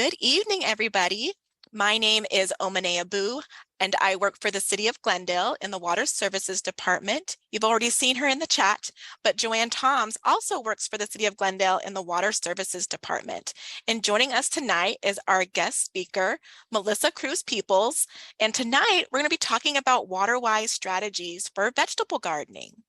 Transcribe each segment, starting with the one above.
Good evening, everybody. My name is Omane Abu, and I work for the City of Glendale in the Water Services Department. You've already seen her in the chat, but Joanne Toms also works for the City of Glendale in the Water Services Department. And joining us tonight is our guest speaker, Melissa Cruz-Peoples. And tonight, we're going to be talking about water-wise strategies for vegetable gardening.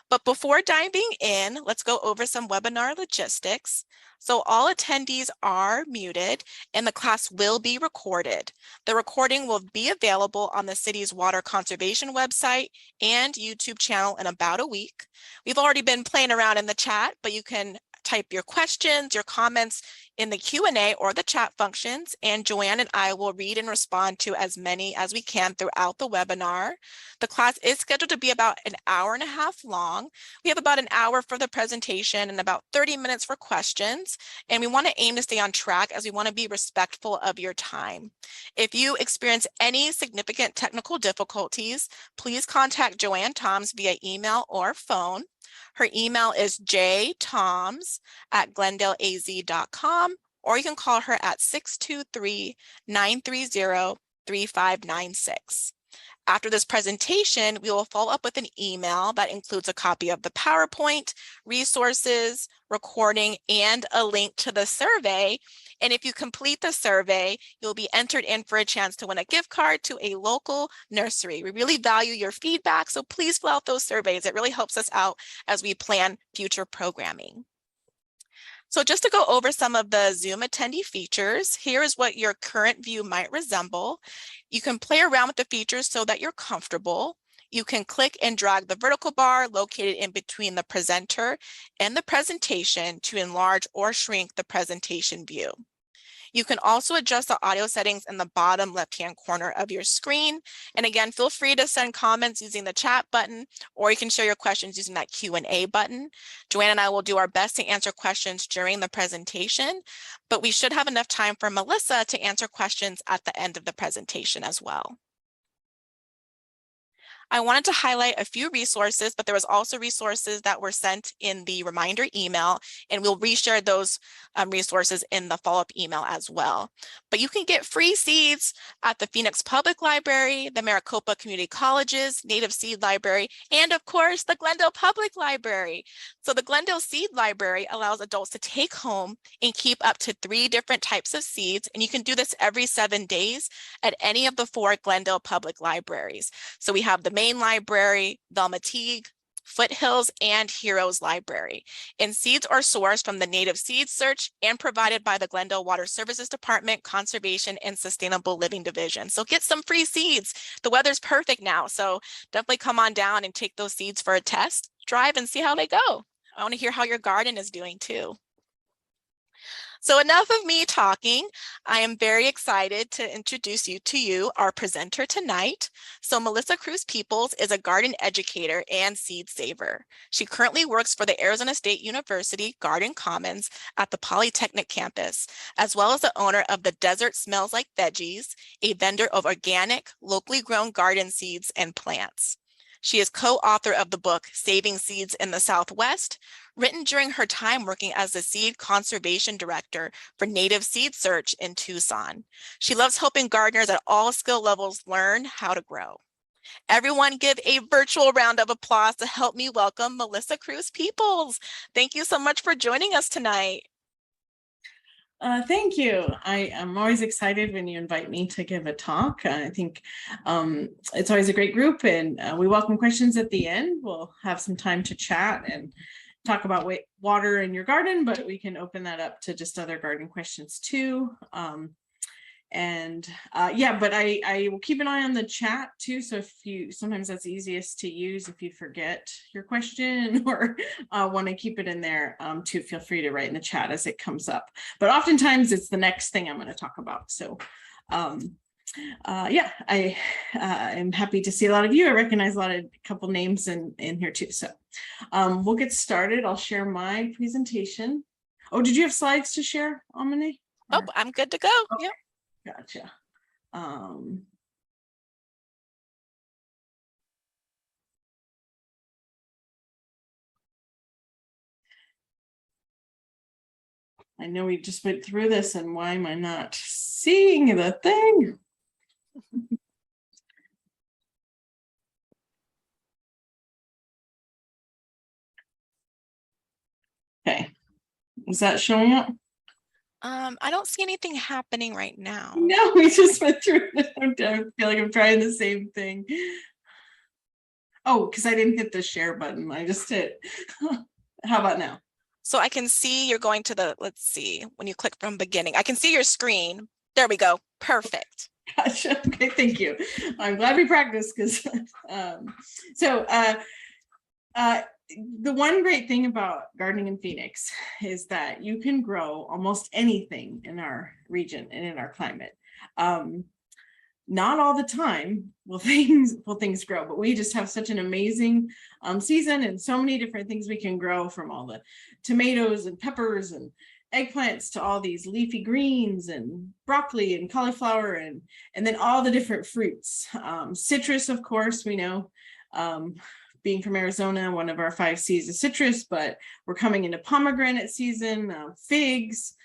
But before diving in, let's go over some webinar logistics. So all attendees are muted and the class will be recorded. The recording will be available on the city's water conservation website and YouTube channel in about a week. We've already been playing around in the chat, but you can type your questions, your comments in the Q&A or the chat functions, and Joanne and I will read and respond to as many as we can throughout the webinar. The class is scheduled to be about an hour and a half long. We have about an hour for the presentation and about 30 minutes for questions, and we want to aim to stay on track as we want to be respectful of your time. If you experience any significant technical difficulties, please contact Joanne Toms via email or phone. Her email is jtoms@glendaleaz.com, or you can call her at 623-930-3596. After this presentation, we will follow up with an email that includes a copy of the PowerPoint, resources, recording, and a link to the survey. And if you complete the survey, you'll be entered in for a chance to win a gift card to a local nursery. We really value your feedback, so please fill out those surveys. It really helps us out as we plan future programming. So just to go over some of the Zoom attendee features, here is what your current view might resemble. You can play around with the features so that you're comfortable. You can click and drag the vertical bar located in between the presenter and the presentation to enlarge or shrink the presentation view. You can also adjust the audio settings in the bottom left-hand corner of your screen. And again, feel free to send comments using the chat button, or you can share your questions using that Q&A button. Joanne and I will do our best to answer questions during the presentation, but we should have enough time for Melissa to answer questions at the end of the presentation as well. I wanted to highlight a few resources, but there was also resources that were sent in the reminder email, and we'll reshare those resources in the follow-up email as well. But you can get free seeds at the Phoenix Public Library, the Maricopa Community Colleges, Native Seed Library, and of course, the Glendale Public Library. So the Glendale Seed Library allows adults to take home and keep up to 3 different types of seeds, and you can do this every 7 days at any of the 4 Glendale Public Libraries. So we have the Main Library, Velma Teague, Foothills, and Heroes Library. And seeds are sourced from the Native Seed Search and provided by the Glendale Water Services Department, Conservation and Sustainable Living Division. So get some free seeds. The weather's perfect now, so definitely come on down and take those seeds for a test drive and see how they go. I want to hear how your garden is doing too. So enough of me talking. I am very excited to introduce you to our presenter tonight. So Melissa Cruz-Peoples is a garden educator and seed saver. She currently works for the Arizona State University Garden Commons at the Polytechnic campus, as well as the owner of The Desert Smells Like Veggies, a vendor of organic, locally grown garden seeds and plants. She is co-author of the book, Saving Seeds in the Southwest, written during her time working as the Seed Conservation Director for Native Seed Search in Tucson. She loves helping gardeners at all skill levels learn how to grow. Everyone give a virtual round of applause to help me welcome Melissa Cruz-Peoples. Thank you so much for joining us tonight. Thank you. I am always excited when you invite me to give a talk. I think it's always a great group, and we welcome questions at the end. We'll have some time to chat and talk about water in your garden, but we can open that up to just other garden questions too. Yeah, but I will keep an eye on the chat too. So if you, sometimes that's easiest to use if you forget your question or want to keep it in there too, feel free to write in the chat as it comes up. But oftentimes it's the next thing I'm going to talk about. So yeah, I am happy to see a lot of you. I recognize a couple names in here too. So we'll get started. I'll share my presentation. Oh, did you have slides to share, Amine? Oh, I'm good to go. Okay. Yep. Gotcha. I know we just went through this, and why am I not seeing the thing? Okay, is that showing up? I don't see anything happening right now. No, we just went through it. I feel like I'm trying the same thing. Oh, because I didn't hit the share button. I just hit. How about now? So I can see you're going to the, let's see, when you click from beginning, I can see your screen. There we go. Perfect. Gotcha. Okay, thank you. I'm glad we practiced because the one great thing about gardening in Phoenix is that you can grow almost anything in our region and in our climate. Not all the time will things grow, but we just have such an amazing season and so many different things we can grow, from all the tomatoes and peppers and eggplants to all these leafy greens and broccoli and cauliflower and then all the different fruits. Citrus, of course, we know, being from Arizona, one of our 5 C's is citrus, but we're coming into pomegranate season, figs,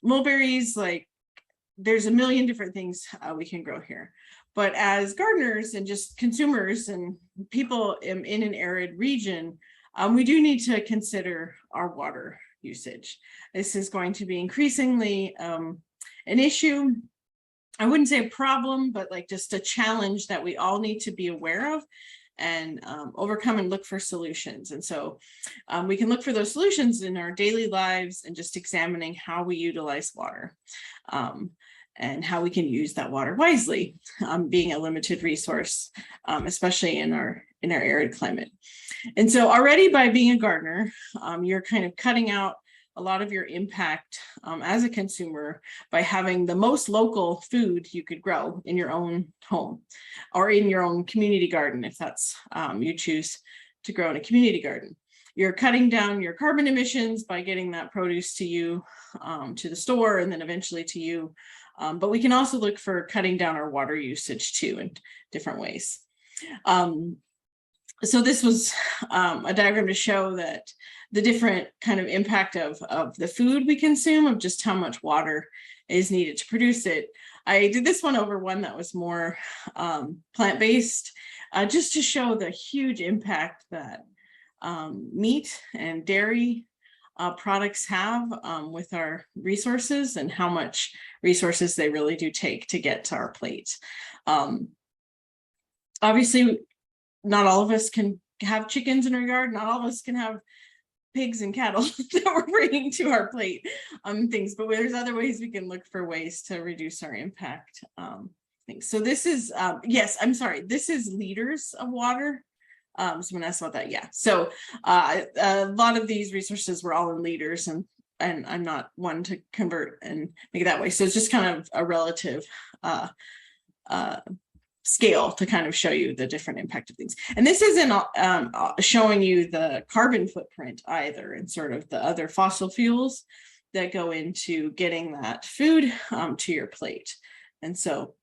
mulberries, like there's a million different things we can grow here. But as gardeners and just consumers and people in an arid region, we do need to consider our water usage. This is going to be increasingly an issue. I wouldn't say a problem, but like just a challenge that we all need to be aware of and overcome and look for solutions. And so we can look for those solutions in our daily lives and just examining how we utilize water and how we can use that water wisely, being a limited resource, especially in our arid climate. And so already by being a gardener, you're kind of cutting out a lot of your impact as a consumer by having the most local food you could grow in your own home or in your own community garden, if that's you choose to grow in a community garden. You're cutting down your carbon emissions by getting that produce to you, to the store, and then eventually to you. But we can also look for cutting down our water usage too in different ways. So this was a diagram to show that the different kind of impact of the food we consume, of just how much water is needed to produce it. I did this one over one that was more plant-based, just to show the huge impact that meat and dairy products have with our resources, and how much resources they really do take to get to our plate. Obviously, not all of us can have chickens in our yard. Not all of us can have pigs and cattle that we're bringing to our plate things, but there's other ways we can look for ways to reduce our impact things. So this is, yes, I'm sorry, this is liters of water. Someone asked about that. Yeah. So a lot of these resources were all in liters, and I'm not one to convert and make it that way. So it's just kind of a relative scale to kind of show you the different impact of things. And this isn't showing you the carbon footprint either, and sort of the other fossil fuels that go into getting that food to your plate. And so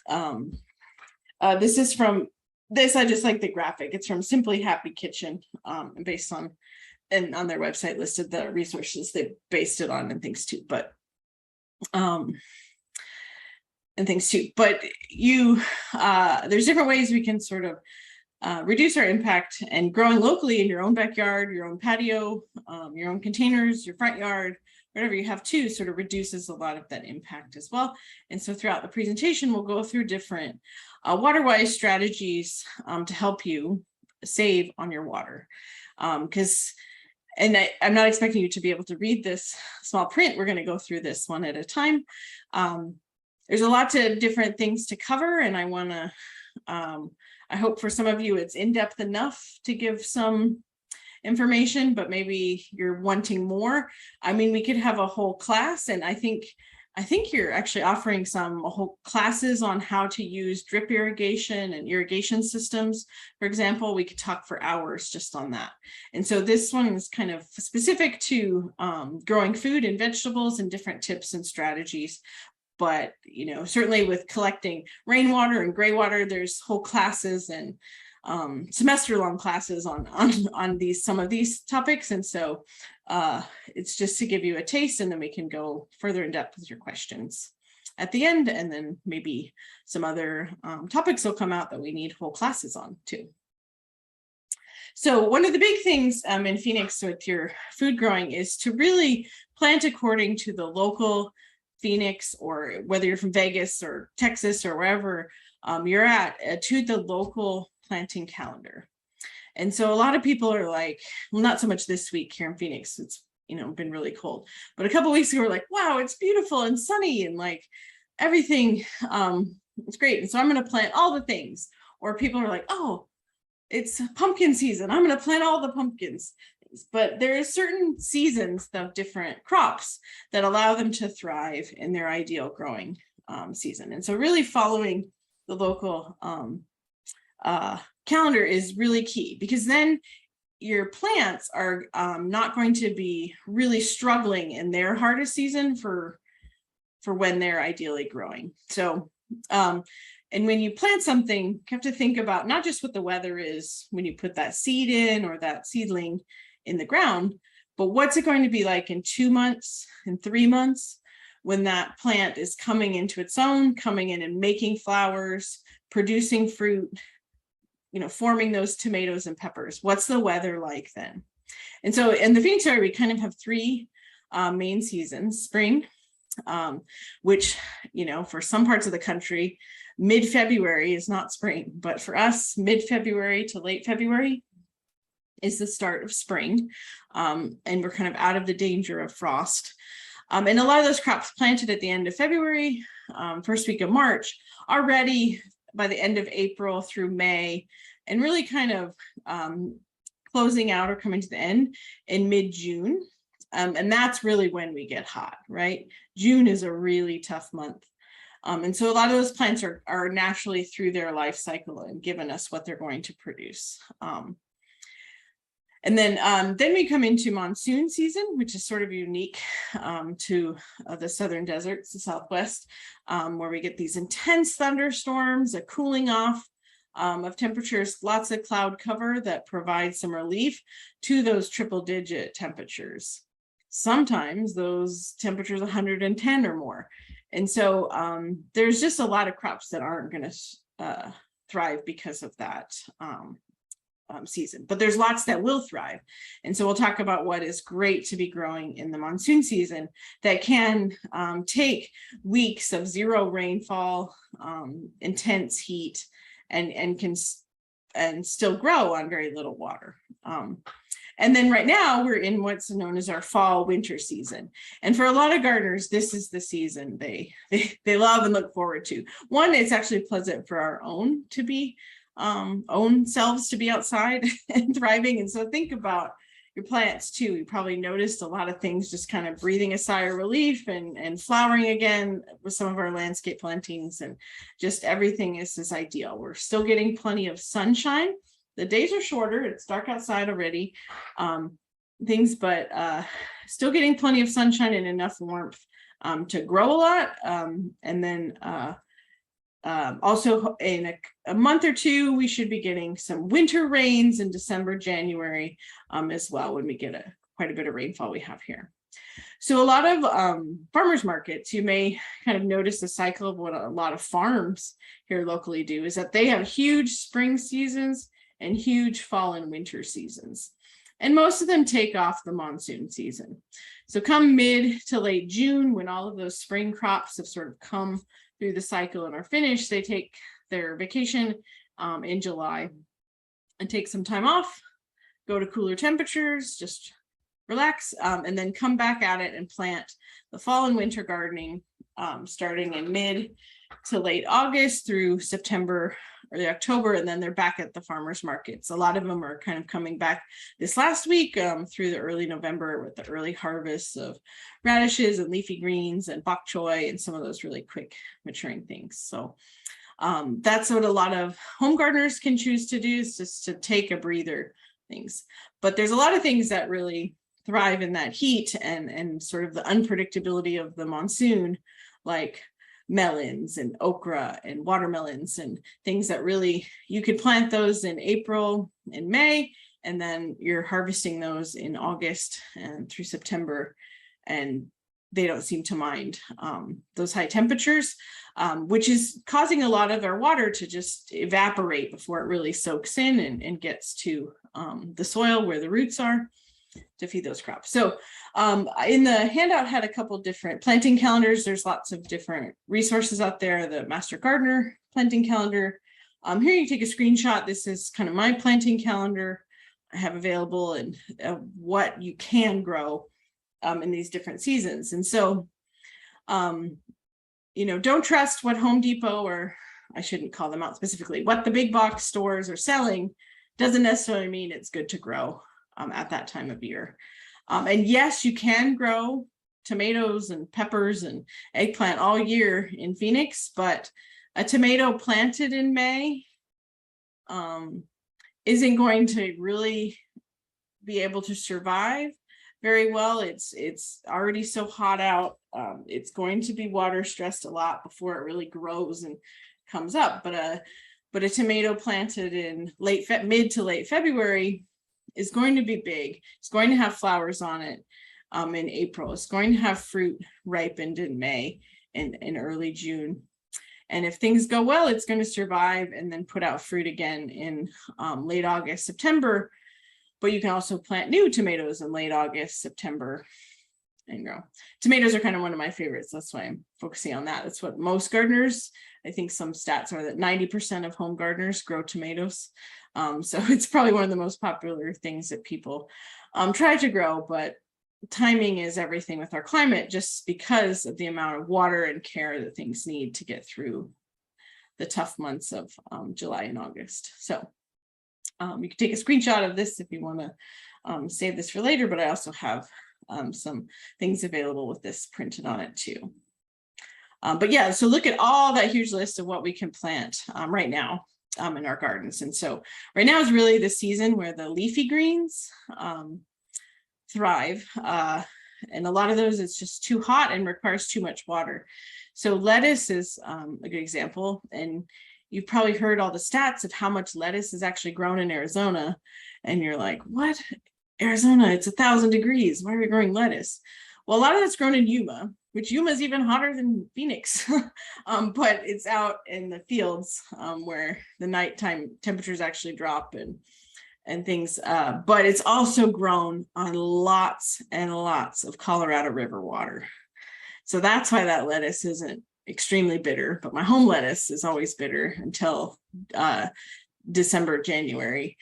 this is from this, I just like the graphic. It's from Simply Happy Kitchen, based on, and on their website listed the resources they based it on and things too. But you there's different ways we can sort of reduce our impact, and growing locally in your own backyard, your own patio, your own containers, your front yard, whatever you have too, sort of reduces a lot of that impact as well. And so throughout the presentation, we'll go through different water-wise strategies to help you save on your water. I'm not expecting you to be able to read this small print. We're going to go through this one at a time. There's a lot of different things to cover, and I want to, I hope for some of you it's in-depth enough to give some information, but maybe you're wanting more. I mean, we could have a whole class, and I think you're actually offering some whole classes on how to use drip irrigation and irrigation systems. For example, we could talk for hours just on that. And so this one is kind of specific to growing food and vegetables and different tips and strategies. But, you know, certainly with collecting rainwater and gray water, there's whole classes and semester-long classes on some of these topics. And so it's just to give you a taste, and then we can go further in depth with your questions at the end, and then maybe some other topics will come out that we need whole classes on too. So one of the big things in Phoenix with your food growing is to really plant according to the local Phoenix, or whether you're from Vegas or Texas or wherever you're at, to the local planting calendar. And so a lot of people are like, well, not so much this week here in Phoenix, it's been really cold, but a couple of weeks ago we're like, wow, it's beautiful and sunny and like everything, it's great. And so I'm going to plant all the things. Or people are like, oh, it's pumpkin season, I'm going to plant all the pumpkins. But there are certain seasons of different crops that allow them to thrive in their ideal growing season. And so really following the local calendar is really key, because then your plants are not going to be really struggling in their hardest season for when they're ideally growing. So and when you plant something, you have to think about not just what the weather is when you put that seed in or that seedling in the ground, but what's it going to be like in 2 months, in 3 months, when that plant is coming into its own, coming in and making flowers, producing fruit, forming those tomatoes and peppers. What's the weather like then? And so in the Phoenix area, we kind of have 3 main seasons: spring, which, for some parts of the country, mid-February is not spring, but for us, mid-February to late February is the start of spring. And we're kind of out of the danger of frost. And a lot of those crops planted at the end of February, first week of March, are ready by the end of April through May, and really kind of closing out or coming to the end in mid-June. And that's really when we get hot, right? June is a really tough month. And so a lot of those plants are naturally through their life cycle and given us what they're going to produce. And then we come into monsoon season, which is sort of unique to the southern deserts, the Southwest, where we get these intense thunderstorms, a cooling off of temperatures, lots of cloud cover that provides some relief to those triple-digit temperatures. Sometimes those temperatures 110 or more. And so there's just a lot of crops that aren't going to thrive because of that season, but there's lots that will thrive. And so we'll talk about what is great to be growing in the monsoon season that can take weeks of 0 rainfall, intense heat, and can still grow on very little water. And then right now we're in what's known as our fall winter season. And for a lot of gardeners, this is the season they love and look forward to. One, it's actually pleasant for our own selves to be outside and thriving. And so think about your plants too. You probably noticed a lot of things just kind of breathing a sigh of relief and flowering again with some of our landscape plantings, and just everything is ideal. We're still getting plenty of sunshine. The days are shorter, it's dark outside already, but still getting plenty of sunshine and enough warmth to grow a lot. And then also in a month or 2, we should be getting some winter rains in December, January as well, when we get quite a bit of rainfall we have here. So a lot of farmers markets, you may kind of notice the cycle of what a lot of farms here locally do, is that they have huge spring seasons and huge fall and winter seasons. And most of them take off the monsoon season. So come mid to late June, when all of those spring crops have sort of come through the cycle and are finished, they take their vacation in July and take some time off, go to cooler temperatures, just relax, and then come back at it and plant the fall and winter gardening starting in mid to late August through September, early October, and then they're back at the farmers markets. A lot of them are kind of coming back this last week through the early November with the early harvests of radishes and leafy greens and bok choy and some of those really quick maturing things. So that's what a lot of home gardeners can choose to do, is just to take a breather things. But there's a lot of things that really thrive in that heat and sort of the unpredictability of the monsoon, like melons and okra and watermelons and things that really, you could plant those in April and May, and then you're harvesting those in August and through September, and they don't seem to mind those high temperatures, which is causing a lot of our water to just evaporate before it really soaks in and gets to the soil where the roots are to feed those crops. So in the handout had a couple different planting calendars. There's lots of different resources out there. The Master Gardener planting calendar. Here you take a screenshot. This is kind of my planting calendar I have available, and what you can grow in these different seasons. And so, don't trust what Home Depot, or I shouldn't call them out specifically, what the big box stores are selling doesn't necessarily mean it's good to grow at that time of year. And yes, you can grow tomatoes and peppers and eggplant all year in Phoenix, but a tomato planted in May isn't going to really be able to survive very well. It's already so hot out. It's going to be water stressed a lot before it really grows and comes up. But a tomato planted in mid to late February is going to be big. It's going to have flowers on it in April. It's going to have fruit ripened in May and in early June. And if things go well, it's going to survive and then put out fruit again in late August, September. But you can also plant new tomatoes in late August, September, and grow. Tomatoes are kind of one of my favorites. That's why I'm focusing on that. That's what most gardeners, I think some stats are that 90% of home gardeners grow tomatoes. So it's probably one of the most popular things that people try to grow, but timing is everything with our climate, just because of the amount of water and care that things need to get through the tough months of July and August. So you can take a screenshot of this if you want to save this for later, but I also have some things available with this printed on it too. But yeah, so look at all that huge list of what we can plant right now in our gardens. And so right now is really the season where the leafy greens thrive. And a lot of those, it's just too hot and requires too much water. So lettuce is a good example. And you've probably heard all the stats of how much lettuce is actually grown in Arizona. And you're like, what? Arizona, it's 1,000 degrees. Why are we growing lettuce? Well, a lot of that's grown in Yuma, which Yuma is even hotter than Phoenix, but it's out in the fields where the nighttime temperatures actually drop and things. But it's also grown on lots and lots of Colorado River water. So that's why that lettuce isn't extremely bitter, but my home lettuce is always bitter until December, January.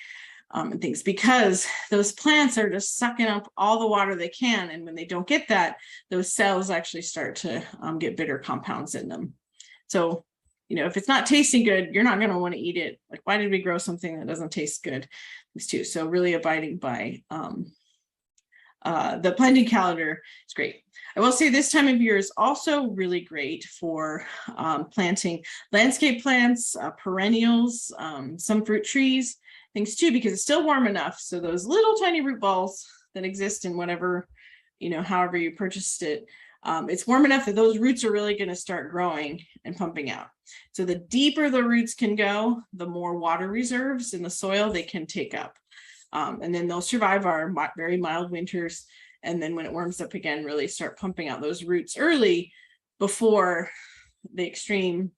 And things, because those plants are just sucking up all the water they can. And when they don't get that, those cells actually start to get bitter compounds in them. So, if it's not tasting good, you're not going to want to eat it. Like, why did we grow something that doesn't taste good? These two. So really abiding by the planting calendar is great. I will say this time of year is also really great for planting landscape plants, perennials, some fruit trees, things too, because it's still warm enough. So those little tiny root balls that exist in whatever, however you purchased it, it's warm enough that those roots are really going to start growing and pumping out. So the deeper the roots can go, the more water reserves in the soil they can take up. And then they'll survive our very mild winters. And then when it warms up again, really start pumping out those roots early before the extreme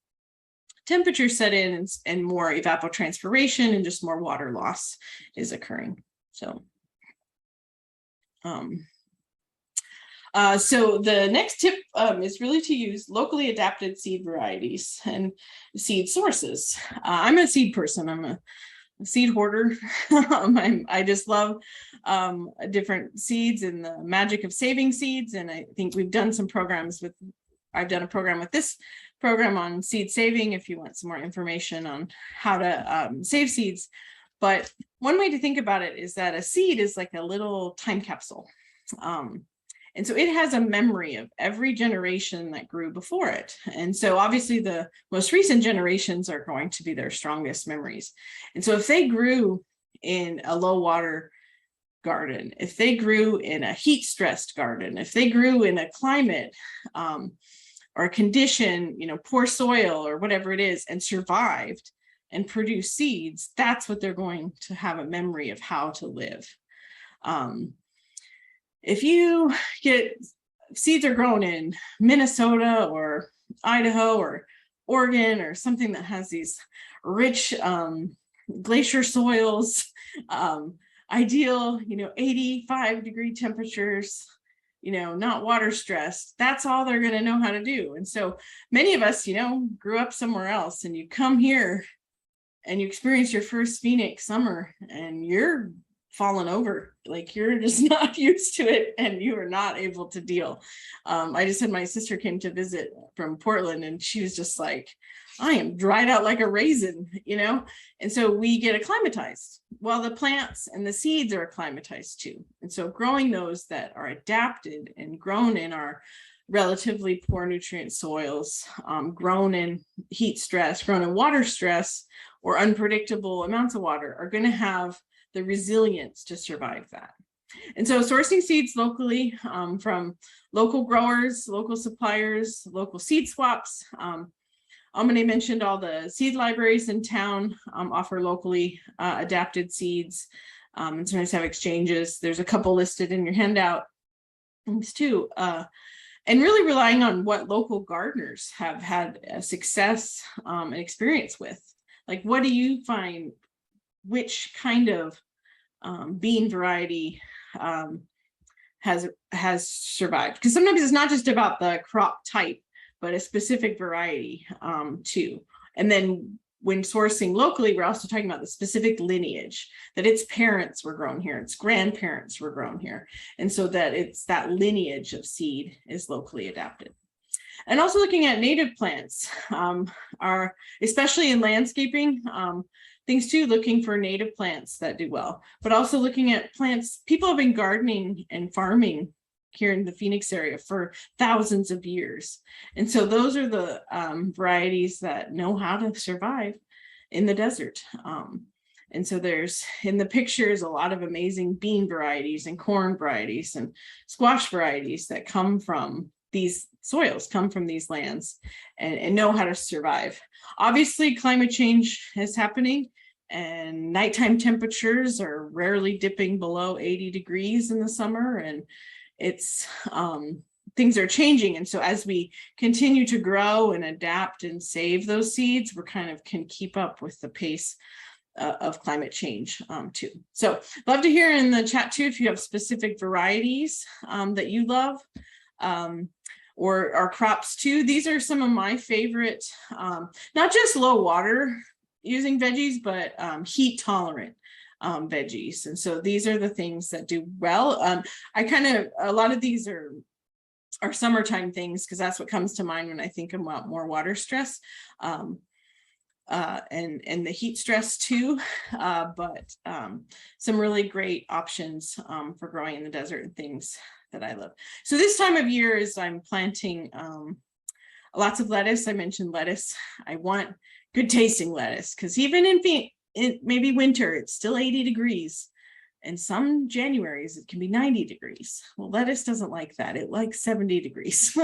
temperature set in and more evapotranspiration and just more water loss is occurring. So, so the next tip is really to use locally adapted seed varieties and seed sources. I'm a seed person. I'm a seed hoarder. I just love different seeds and the magic of saving seeds. And I think we've done some programs I've done a program with this program on seed saving if you want some more information on how to save seeds. But one way to think about it is that a seed is like a little time capsule. And so it has a memory of every generation that grew before it. And so obviously the most recent generations are going to be their strongest memories. And so if they grew in a low water garden, if they grew in a heat stressed garden, if they grew in a climate or a condition, poor soil or whatever it is, and survived and produced seeds, that's what they're going to have a memory of how to live. If you get seeds are grown in Minnesota or Idaho or Oregon or something that has these rich glacier soils, ideal, 85-degree temperatures, not water stressed, that's all they're going to know how to do. And so many of us, grew up somewhere else, and you come here and you experience your first Phoenix summer and you're fallen over, like you're just not used to it and you are not able to deal. I just had my sister came to visit from Portland, and she was just like, I am dried out like a raisin, and so we get acclimatized. Well, the plants and the seeds are acclimatized too. And so growing those that are adapted and grown in our relatively poor nutrient soils, grown in heat stress, grown in water stress, or unpredictable amounts of water, are going to have the resilience to survive that. And so sourcing seeds locally from local growers, local suppliers, local seed swaps. Amine mentioned all the seed libraries in town offer locally adapted seeds, and sometimes have exchanges. There's a couple listed in your handout. Things too. And really relying on what local gardeners have had success and experience with. Like, what do you find? Which kind of bean variety has survived? Because sometimes it's not just about the crop type, but a specific variety too. And then when sourcing locally, we're also talking about the specific lineage, that its parents were grown here, its grandparents were grown here. And so that it's that lineage of seed is locally adapted. And also looking at native plants are, especially in landscaping, things too, looking for native plants that do well, but also looking at plants. People have been gardening and farming here in the Phoenix area for thousands of years. And so those are the varieties that know how to survive in the desert. And so there's, in the pictures, a lot of amazing bean varieties and corn varieties and squash varieties that come from these soils, come from these lands, and know how to survive. Obviously, climate change is happening, and nighttime temperatures are rarely dipping below 80 degrees in the summer, and it's things are changing. And so as we continue to grow and adapt and save those seeds, we're kind of can keep up with the pace of climate change too. So love to hear in the chat too if you have specific varieties that you love, or crops too. These are some of my favorite, not just low water using veggies, but heat tolerant veggies. And so these are the things that do well. A lot of these are summertime things, because that's what comes to mind when I think about more water stress, and the heat stress too, but some really great options for growing in the desert and things that I love. So this time of year is I'm planting lots of lettuce. I mentioned lettuce. I want good tasting lettuce, because even in maybe winter, it's still 80 degrees. And some Januaries, it can be 90 degrees. Well, lettuce doesn't like that. It likes 70 degrees.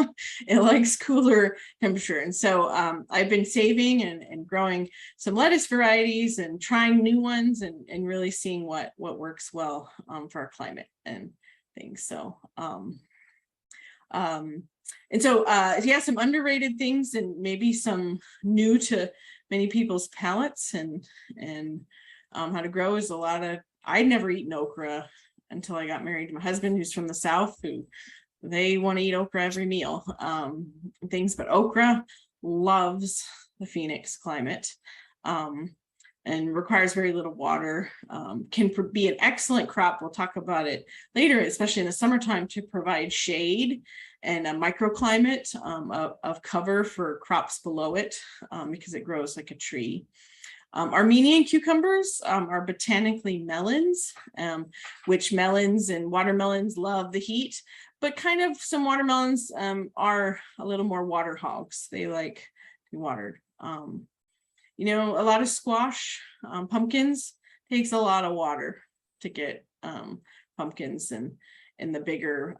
It likes cooler temperature. And so I've been saving and growing some lettuce varieties and trying new ones, and really seeing what works well for our climate and things. So, yeah, some underrated things and maybe some new to many people's palates and how to grow is a lot of, I'd never eaten okra until I got married to my husband, who's from the South, who they want to eat okra every meal, things, but okra loves the Phoenix climate, and requires very little water, can be an excellent crop. We'll talk about it later, especially in the summertime, to provide shade and a microclimate of cover for crops below it, because it grows like a tree. Armenian cucumbers are botanically melons, which melons and watermelons love the heat, but kind of some watermelons are a little more water hogs. They like to be watered. A lot of squash, pumpkins, takes a lot of water to get pumpkins, and the bigger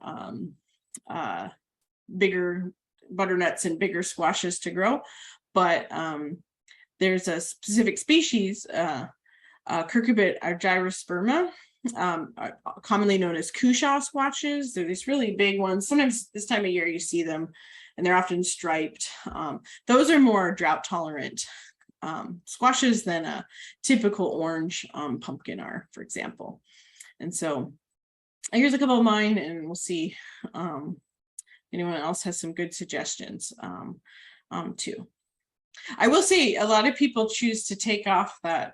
butternuts and bigger squashes to grow. But there's a specific species, Cucurbit gyrosperma, commonly known as cushaw squashes. They're these really big ones. Sometimes this time of year you see them, and they're often striped. Those are more drought tolerant squashes than a typical orange pumpkin are, for example. And so here's a couple of mine, and we'll see anyone else has some good suggestions too. I will say a lot of people choose to take off that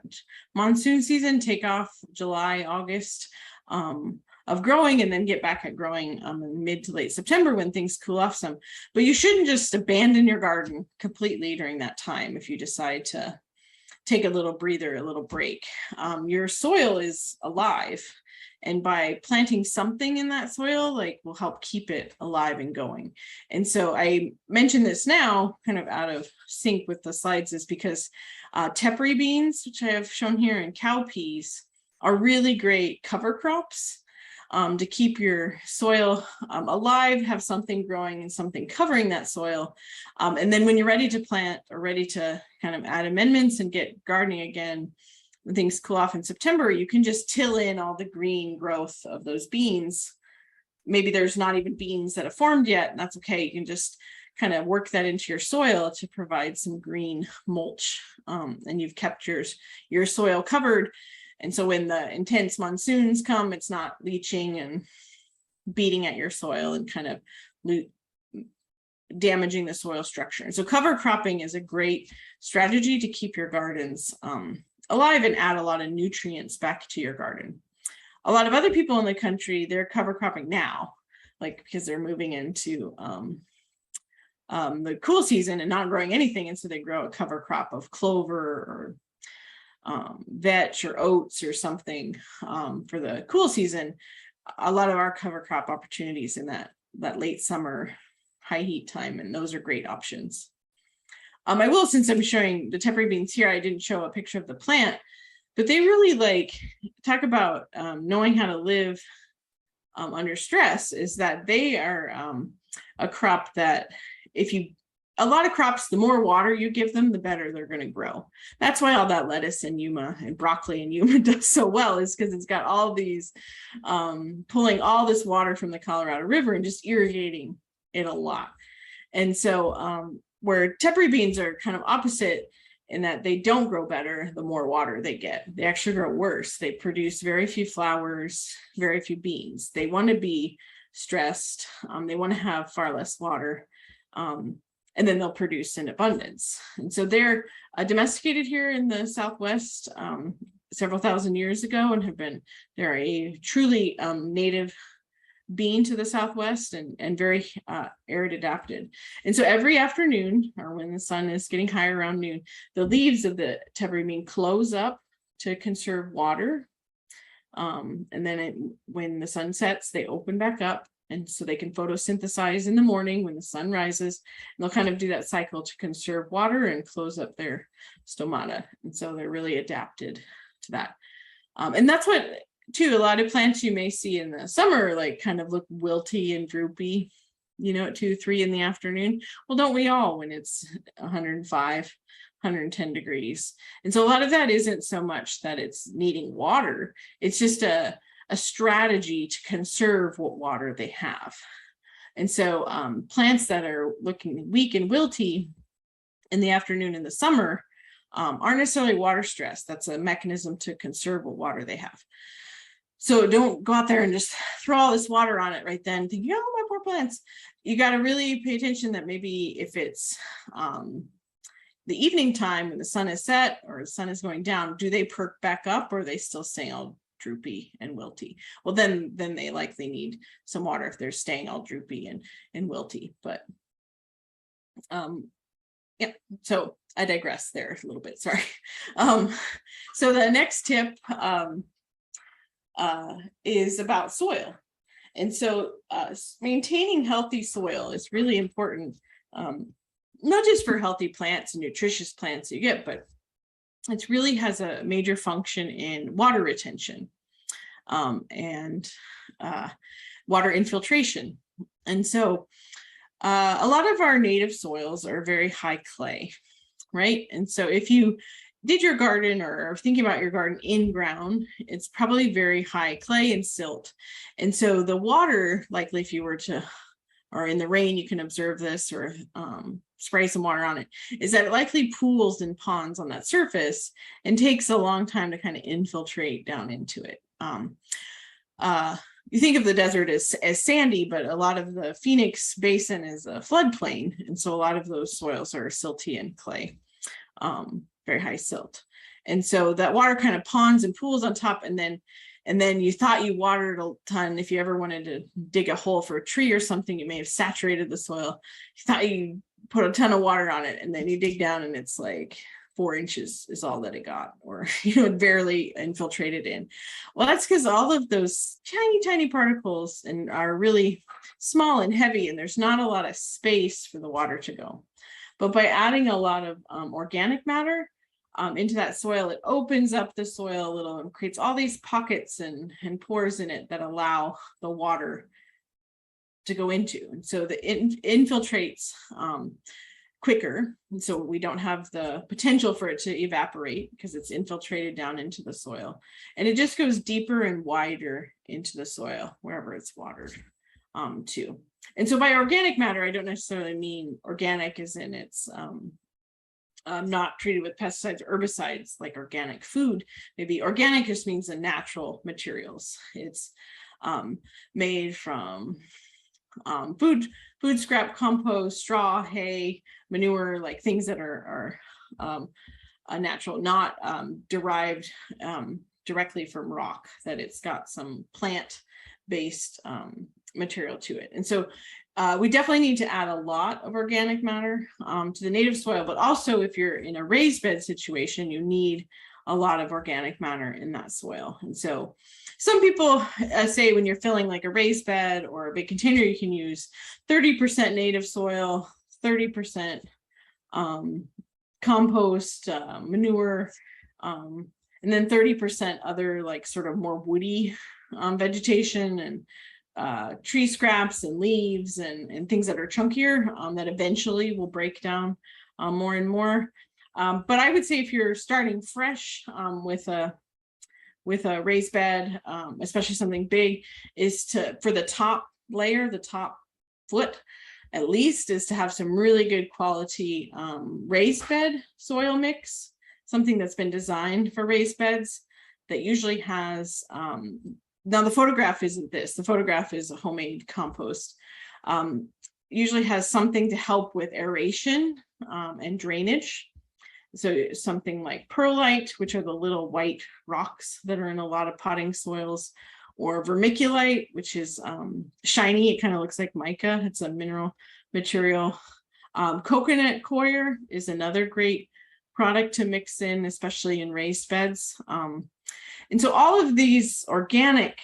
monsoon season, take off July, August of growing, and then get back at growing in mid to late September when things cool off some. But you shouldn't just abandon your garden completely during that time if you decide to take a little breather, a little break. Your soil is alive, and by planting something in that soil, like, will help keep it alive and going. And so I mention this now kind of out of sync with the slides, is because tepary beans, which I have shown here, and cowpeas are really great cover crops to keep your soil alive, have something growing and something covering that soil. And then when you're ready to plant or ready to kind of add amendments and get gardening again, when things cool off in September, you can just till in all the green growth of those beans. Maybe there's not even beans that have formed yet, and that's okay. You can just kind of work that into your soil to provide some green mulch, and you've kept your soil covered. And so when the intense monsoons come, it's not leaching and beating at your soil and kind of damaging the soil structure. And so cover cropping is a great strategy to keep your gardens alive and add a lot of nutrients back to your garden. A lot of other people in the country, they're cover cropping now, like, because they're moving into the cool season and not growing anything. And so they grow a cover crop of clover or vetch or oats or something for the cool season. A lot of our cover crop opportunities in that late summer high heat time, and those are great options. I will, since I'm showing the tepary beans here, I didn't show a picture of the plant, but they really talk about knowing how to live under stress, is that they are a crop that a lot of crops, the more water you give them, the better they're going to grow. That's why all that lettuce and yuma and broccoli and yuma does so well, is because it's got all these, pulling all this water from the Colorado River and just irrigating it a lot. And so where tepary beans are kind of opposite in that they don't grow better the more water they get. They actually grow worse. They produce very few flowers, very few beans. They want to be stressed. They want to have far less water. And then they'll produce in abundance. And so they're domesticated here in the Southwest several thousand years ago, and they're a truly native being to the Southwest and very arid adapted. And so every afternoon, or when the sun is getting higher around noon, the leaves of the tepary bean close up to conserve water. And then when the sun sets, they open back up. And so they can photosynthesize in the morning when the sun rises. And they'll kind of do that cycle to conserve water and close up their stomata. And so they're really adapted to that. And that's what, too, a lot of plants you may see in the summer, kind of look wilty and droopy, at 2, 3 in the afternoon. Well, don't we all, when it's 105, 110 degrees? And so a lot of that isn't so much that it's needing water. It's just a strategy to conserve what water they have. And so plants that are looking weak and wilty in the afternoon in the summer aren't necessarily water stressed. That's a mechanism to conserve what water they have. So don't go out there and just throw all this water on it right then, thinking, oh, my poor plants. You got to really pay attention that maybe if it's the evening time when the sun is set or the sun is going down, do they perk back up, or are they still staying all droopy and wilty? Well, then they likely need some water if they're staying all droopy and wilty. But yeah, so I digress there a little bit, sorry. So the next tip is about soil. And so maintaining healthy soil is really important, not just for healthy plants and nutritious plants you get, but it really has a major function in water retention and water infiltration. And so A lot of our native soils are very high clay, right? And so if you did your garden or are thinking about your garden in ground, it's probably very high clay and silt. And so the water, likely if you were to, or in the rain, you can observe this or spray some water on it, is that it likely pools and ponds on that surface and takes a long time to kind of infiltrate down into it. You think of the desert as sandy, but a lot of the Phoenix Basin is a floodplain. And so a lot of those soils are silty and clay, very high silt. And so that water kind of ponds and pools on top, and then you thought you watered a ton. If you ever wanted to dig a hole for a tree or something, you may have saturated the soil. You thought you put a ton of water on it, and then you dig down and it's like 4 inches is all that it got, or it barely infiltrated in. Well, that's because all of those tiny particles and are really small and heavy, and there's not a lot of space for the water to go. But by adding a lot of organic matter into that soil, it opens up the soil a little and creates all these pockets and pores in it that allow the water to go into. And so it infiltrates quicker. And so we don't have the potential for it to evaporate because it's infiltrated down into the soil. And it just goes deeper and wider into the soil wherever it's watered too. And so by organic matter, I don't necessarily mean organic as in it's not treated with pesticides or herbicides like organic food. Maybe organic just means the natural materials. It's made from food scrap, compost, straw, hay, manure, like things that are natural, not derived directly from rock, that it's got some plant-based material to it. And so we definitely need to add a lot of organic matter to the native soil, but also if you're in a raised bed situation, you need a lot of organic matter in that soil. And so some people say when you're filling like a raised bed or a big container, you can use 30% native soil, 30% compost, manure, and then 30% other like sort of more woody vegetation and tree scraps and leaves and things that are chunkier that eventually will break down more and more. But I would say if you're starting fresh with a raised bed, especially something big, is for the top layer, the top foot at least, is to have some really good quality raised bed soil mix, something that's been designed for raised beds that usually has, now the photograph isn't this, the photograph is a homemade compost, usually has something to help with aeration and drainage. So something like perlite, which are the little white rocks that are in a lot of potting soils, or vermiculite, which is shiny. It kind of looks like mica. It's a mineral material. Coconut coir is another great product to mix in, especially in raised beds. And so all of these organic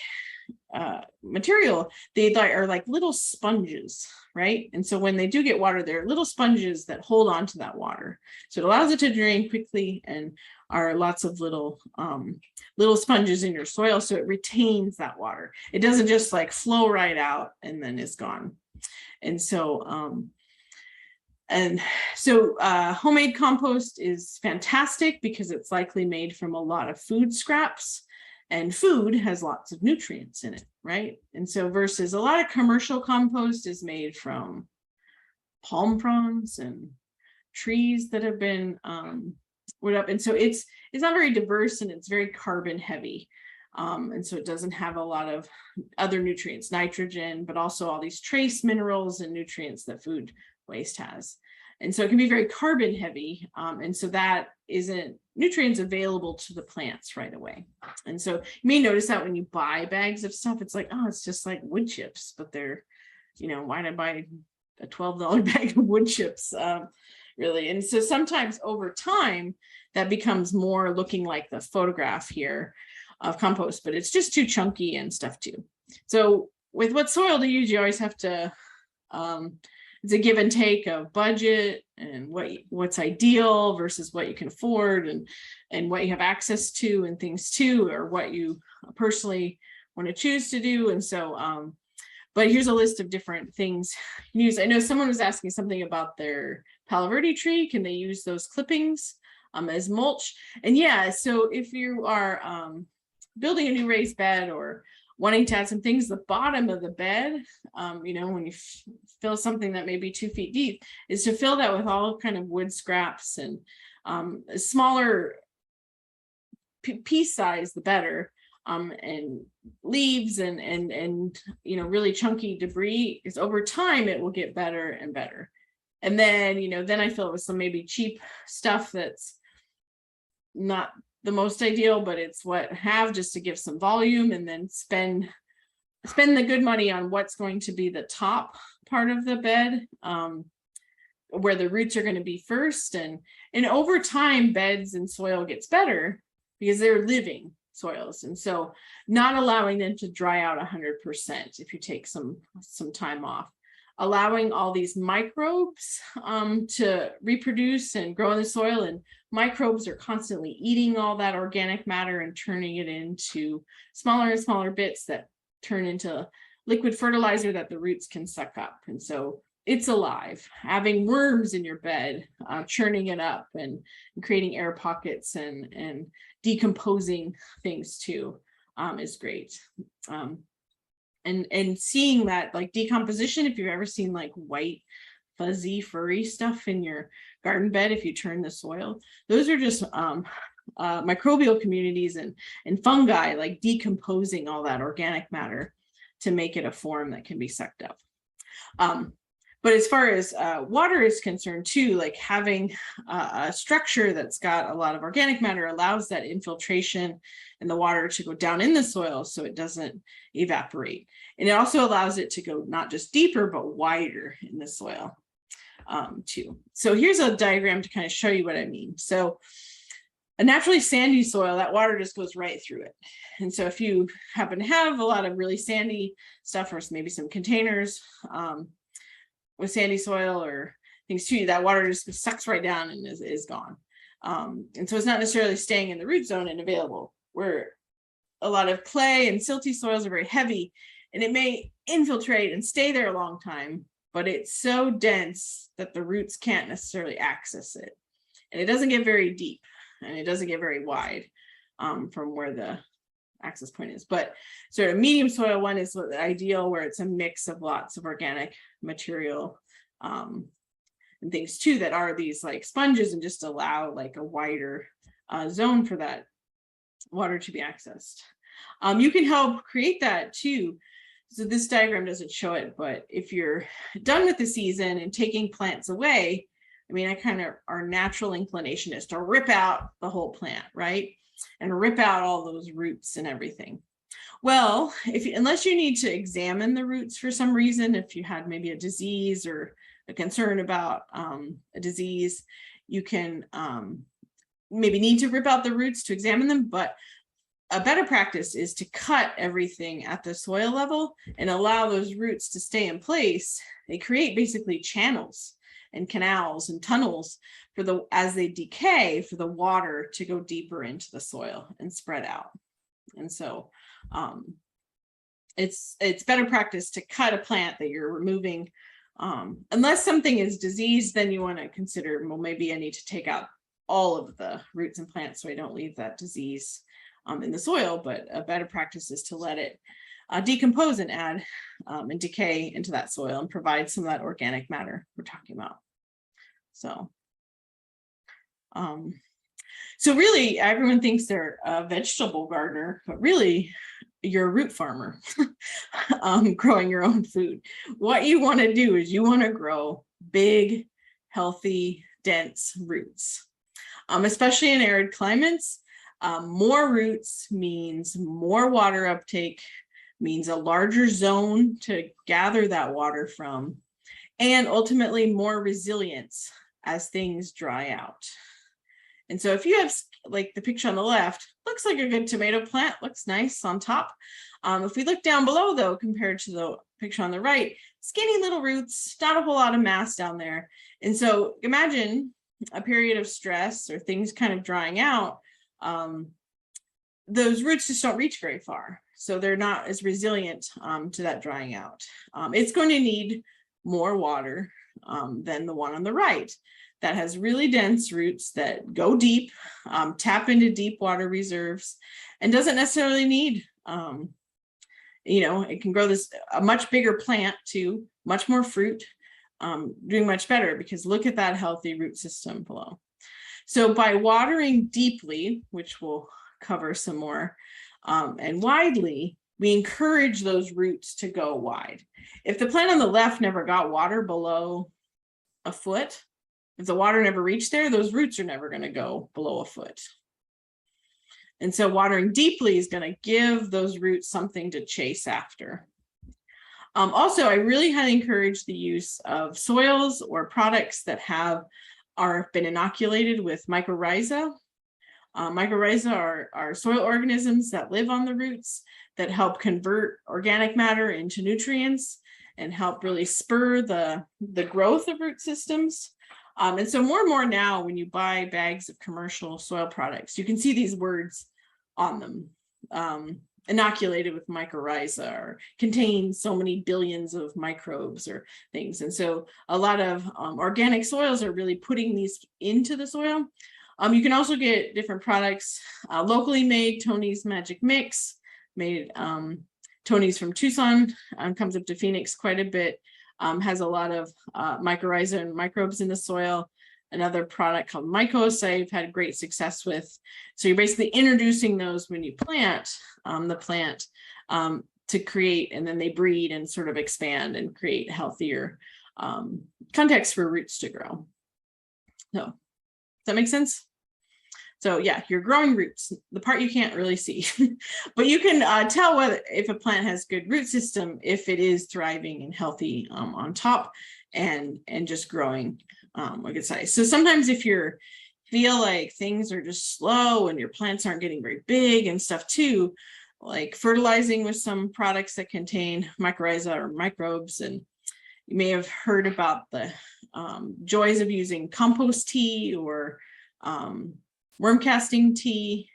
material, they are like little sponges, right? And so when they do get water, they're little sponges that hold on to that water. So it allows it to drain quickly and are lots of little sponges in your soil. So it retains that water. It doesn't just like flow right out and then it's gone. And so, homemade compost is fantastic because it's likely made from a lot of food scraps. And food has lots of nutrients in it, right? And so versus a lot of commercial compost is made from palm fronds and trees that have been wood up. And so it's not very diverse and it's very carbon heavy. And so it doesn't have a lot of other nutrients, nitrogen, but also all these trace minerals and nutrients that food waste has. And so it can be very carbon heavy. And so that isn't nutrients available to the plants right away. And so you may notice that when you buy bags of stuff, it's like, oh, it's just like wood chips, but they're, why did I buy a $12 bag of wood chips? Really. And so sometimes over time, that becomes more looking like the photograph here of compost, but it's just too chunky and stuff too. So with what soil to use, you always have to, it's a give and take of budget and what's ideal versus what you can afford and what you have access to and things too, or what you personally want to choose to do. And so, But here's a list of different things you can use. I know someone was asking something about their Palo Verde tree. Can they use those clippings as mulch? And yeah, so if you are building a new raised bed or wanting to add some things, the bottom of the bed, when you fill something that may be 2 feet deep, is to fill that with all kind of wood scraps and smaller piece size, the better. And leaves and really chunky debris, is over time it will get better and better. And then then I fill it with some maybe cheap stuff that's not the most ideal, but it's what I have, just to give some volume, and then spend the good money on what's going to be the top part of the bed, where the roots are going to be first. And over time, beds and soil gets better because they're living soils, and so not allowing them to dry out 100% if you take some time off, allowing all these microbes to reproduce and grow in the soil. And microbes are constantly eating all that organic matter and turning it into smaller and smaller bits that turn into liquid fertilizer that the roots can suck up. And so it's alive. Having worms in your bed, churning it up and creating air pockets and decomposing things too, is great. And seeing that like decomposition, if you've ever seen like white fuzzy furry stuff in your garden bed, if you turn the soil, those are just microbial communities and fungi like decomposing all that organic matter to make it a form that can be sucked up. But as far as water is concerned too, like having a structure that's got a lot of organic matter allows that infiltration and the water to go down in the soil so it doesn't evaporate. And it also allows it to go not just deeper, but wider in the soil too. So here's a diagram to kind of show you what I mean. So a naturally sandy soil, that water just goes right through it. And so if you happen to have a lot of really sandy stuff, or maybe some containers, with sandy soil or things too, that water just sucks right down and is gone. And so it's not necessarily staying in the root zone and available, where a lot of clay and silty soils are very heavy, and it may infiltrate and stay there a long time, but it's so dense that the roots can't necessarily access it. And it doesn't get very deep, and it doesn't get very wide from where the access point is. But sort of medium soil one is the ideal, where it's a mix of lots of organic material and things too that are these like sponges, and just allow like a wider zone for that water to be accessed. You can help create that too. So this diagram doesn't show it, but if you're done with the season and taking plants away, I mean, our natural inclination is to rip out the whole plant, right? And rip out all those roots and everything. Well, unless you need to examine the roots for some reason, if you had maybe a disease or a concern about a disease, you can maybe need to rip out the roots to examine them. But a better practice is to cut everything at the soil level and allow those roots to stay in place. They create basically channels and canals and tunnels as they decay, for the water to go deeper into the soil and spread out. And so it's better practice to cut a plant that you're removing. Unless something is diseased, then you want to consider, well, maybe I need to take out all of the roots and plants so I don't leave that disease in the soil. But a better practice is to let it decompose and add and decay into that soil and provide some of that organic matter we're talking about. So really, everyone thinks they're a vegetable gardener, but really you're a root farmer growing your own food. What you want to do is you want to grow big, healthy, dense roots, especially in arid climates. More roots means more water uptake, means a larger zone to gather that water from, and ultimately more resilience as things dry out. And so if you have like the picture on the left, looks like a good tomato plant, looks nice on top. If we look down below though, compared to the picture on the right, skinny little roots, not a whole lot of mass down there. And so imagine a period of stress or things kind of drying out, those roots just don't reach very far. So they're not as resilient to that drying out. It's going to need more water than the one on the right that has really dense roots that go deep, tap into deep water reserves, and doesn't necessarily need, it can grow a much bigger plant to much more fruit, doing much better, because look at that healthy root system below. So by watering deeply, which we'll cover some more, and widely, we encourage those roots to go wide. If the plant on the left never got water below a foot, if the water never reached there, those roots are never going to go below a foot. And so watering deeply is going to give those roots something to chase after. Also, I really highly encourage the use of soils or products that have been inoculated with mycorrhiza. Mycorrhiza are soil organisms that live on the roots that help convert organic matter into nutrients and help really spur the growth of root systems. And so more and more now, when you buy bags of commercial soil products, you can see these words on them. Inoculated with mycorrhiza, or contain so many billions of microbes or things. And so a lot of organic soils are really putting these into the soil. You can also get different products locally made. Tony's Magic Mix, made Tony's from Tucson, comes up to Phoenix quite a bit, has a lot of mycorrhiza and microbes in the soil. Another product called Mycos I've had great success with. So you're basically introducing those when you plant the plant to create, and then they breed and sort of expand and create healthier context for roots to grow. So does that make sense? So yeah, you're growing roots, the part you can't really see, but you can tell if a plant has good root system, if it is thriving and healthy on top and just growing a good size. So sometimes if you feel like things are just slow and your plants aren't getting very big and stuff too, like fertilizing with some products that contain mycorrhiza or microbes. And you may have heard about the joys of using compost tea or worm casting tea.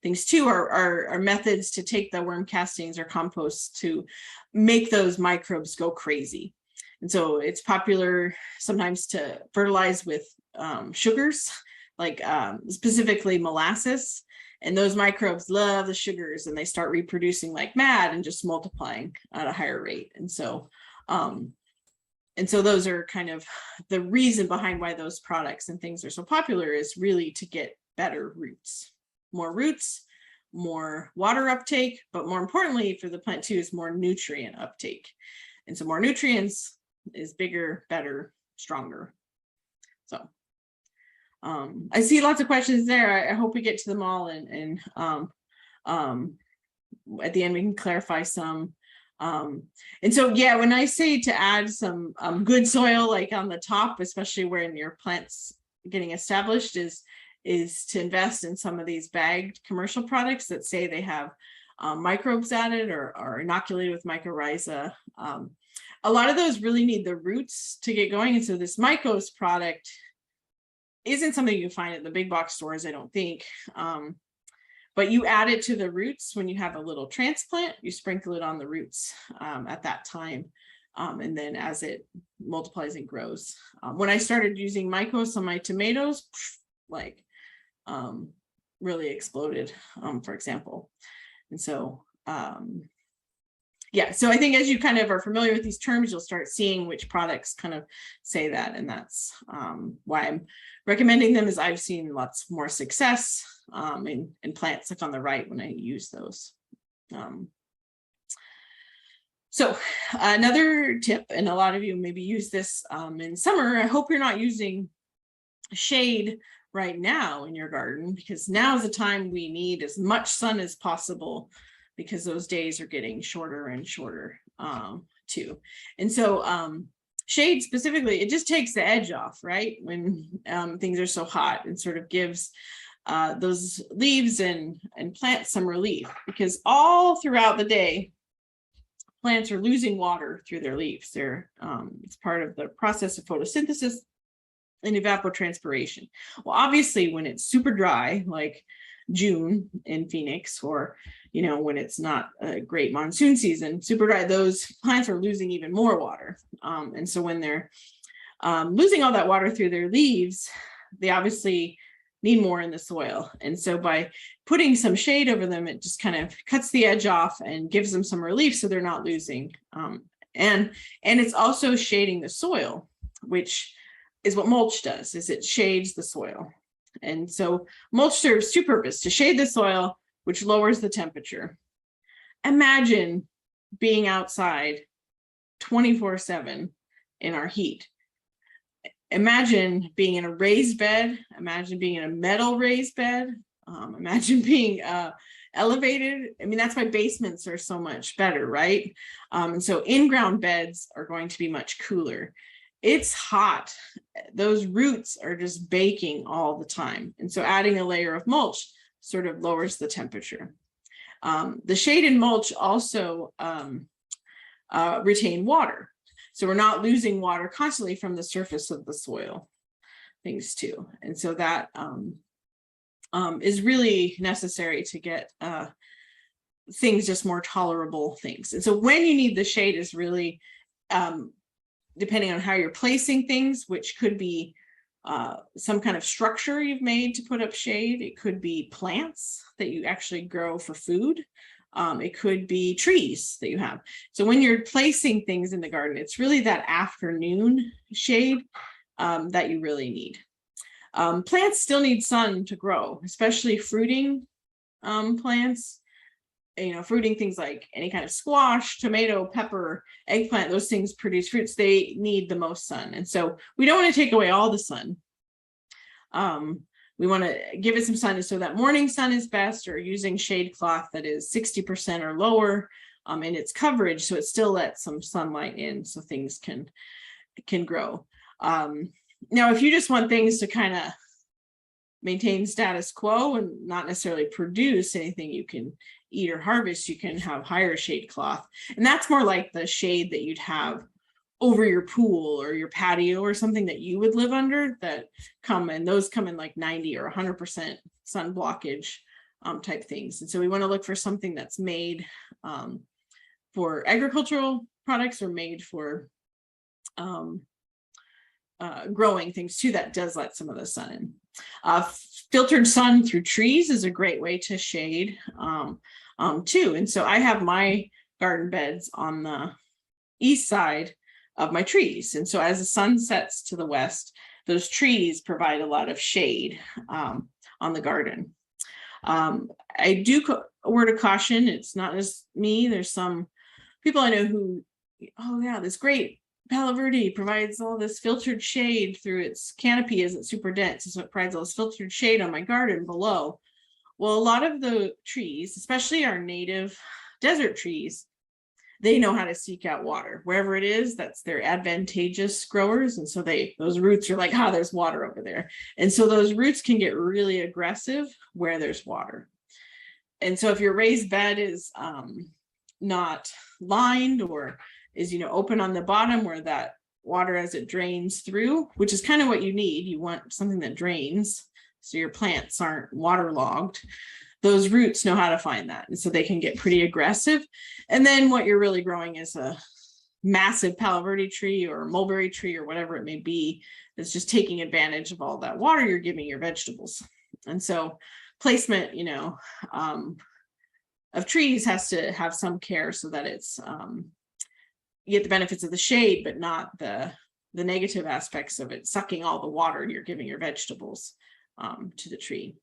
Things too are methods to take the worm castings or compost to make those microbes go crazy. And so it's popular sometimes to fertilize with sugars, like specifically molasses. And those microbes love the sugars, and they start reproducing like mad and just multiplying at a higher rate. And so those are kind of the reason behind why those products and things are so popular, is really to get better roots, more water uptake, but more importantly for the plant too is more nutrient uptake. And so more nutrients is bigger, better, stronger. So I see lots of questions there. I hope we get to them all, and at the end we can clarify some. And so yeah, when I say to add some good soil like on the top, especially when your plant's getting established, is to invest in some of these bagged commercial products that say they have microbes added or are inoculated with mycorrhiza. A lot of those really need the roots to get going. And so this Mycos product isn't something you find at the big box stores, I don't think. But you add it to the roots when you have a little transplant, you sprinkle it on the roots at that time. And then as it multiplies and grows. When I started using Mycos on my tomatoes, really exploded, for example. And so, yeah, so I think as you kind of are familiar with these terms, you'll start seeing which products kind of say that. And that's why I'm recommending them, is I've seen lots more success in plants like on the right when I use those. So another tip, and a lot of you maybe use this in summer, I hope you're not using shade right now in your garden, because now is the time we need as much sun as possible, because those days are getting shorter and shorter too. And so shade specifically, it just takes the edge off, right? When things are so hot, and sort of gives those leaves and plants some relief, because all throughout the day, plants are losing water through their leaves. It's part of the process of photosynthesis and evapotranspiration. Well, obviously when it's super dry, like June in Phoenix, or, you know, when it's not a great monsoon season, super dry, those plants are losing even more water. And so when they're losing all that water through their leaves, they obviously need more in the soil. And so by putting some shade over them, it just kind of cuts the edge off and gives them some relief so they're not losing. And it's also shading the soil, which is what mulch does, is it shades the soil. And so mulch serves two purposes: to shade the soil, which lowers the temperature. Imagine being outside 24/7 in our heat. Imagine being in a raised bed. Imagine being in a metal raised bed. Imagine being elevated. I mean, that's why basements are so much better, right? And so in-ground beds are going to be much cooler. It's hot. Those roots are just baking all the time. And so adding a layer of mulch sort of lowers the temperature. The shade and mulch also retain water. So we're not losing water constantly from the surface of the soil, things too. And so that is really necessary to get things just more tolerable things. And so when you need the shade is really depending on how you're placing things, which could be some kind of structure you've made to put up shade. It could be plants that you actually grow for food. It could be trees that you have. So when you're placing things in the garden, it's really that afternoon shade that you really need. Plants still need sun to grow, especially fruiting plants. You know, fruiting things like any kind of squash, tomato, pepper, eggplant, those things produce fruits. They need the most sun. And so we don't want to take away all the sun. We want to give it some sun. And so that morning sun is best, or using shade cloth that is 60% or lower in its coverage. So it still lets some sunlight in so things can grow. Now, if you just want things to kind of maintain status quo and not necessarily produce anything you can eat or harvest, you can have higher shade cloth. And that's more like the shade that you'd have over your pool or your patio or something that you would live under, that those come in like 90 or 100% sun blockage type things. And so we want to look for something that's made for agricultural products or made for growing things too, that does let some of the sun in. Filtered sun through trees is a great way to shade too. And so I have my garden beds on the east side of my trees. And so as the sun sets to the west, those trees provide a lot of shade on the garden. I do a word of caution. It's not just me. There's some people I know who, oh yeah, this great Palo Verde provides all this filtered shade through its canopy as it's super dense. And so it provides all this filtered shade on my garden below. Well, a lot of the trees, especially our native desert trees, they know how to seek out water. Wherever it is, that's their advantageous growers. And so those roots are like, there's water over there. And so those roots can get really aggressive where there's water. And so if your raised bed is not lined or is, open on the bottom where that water as it drains through, which is kind of what you need. You want something that drains so your plants aren't waterlogged. Those roots know how to find that. And so they can get pretty aggressive. And then what you're really growing is a massive Palo Verde tree or mulberry tree or whatever it may be, that's just taking advantage of all that water you're giving your vegetables. And so placement, of trees has to have some care so that it's, you get the benefits of the shade, but not the negative aspects of it, sucking all the water you're giving your vegetables to the tree.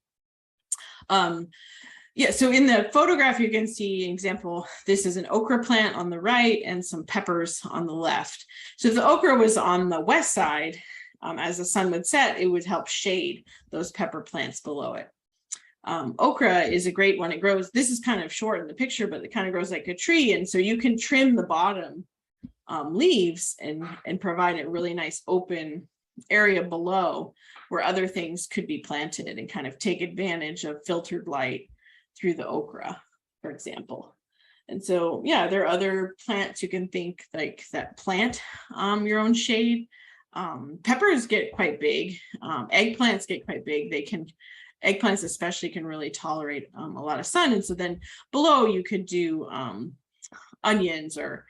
So in the photograph, you can see an example. This is an okra plant on the right and some peppers on the left. So if the okra was on the west side, as the sun would set, it would help shade those pepper plants below it. Okra is a great one. It grows, this is kind of short in the picture, but it kind of grows like a tree. And so you can trim the bottom leaves and provide a really nice open area below where other things could be planted and kind of take advantage of filtered light through the okra, for example. And so, yeah, there are other plants you can think like that plant your own shade. Peppers get quite big. Eggplants get quite big. They can eggplants especially can really tolerate a lot of sun. And so then below you could do onions or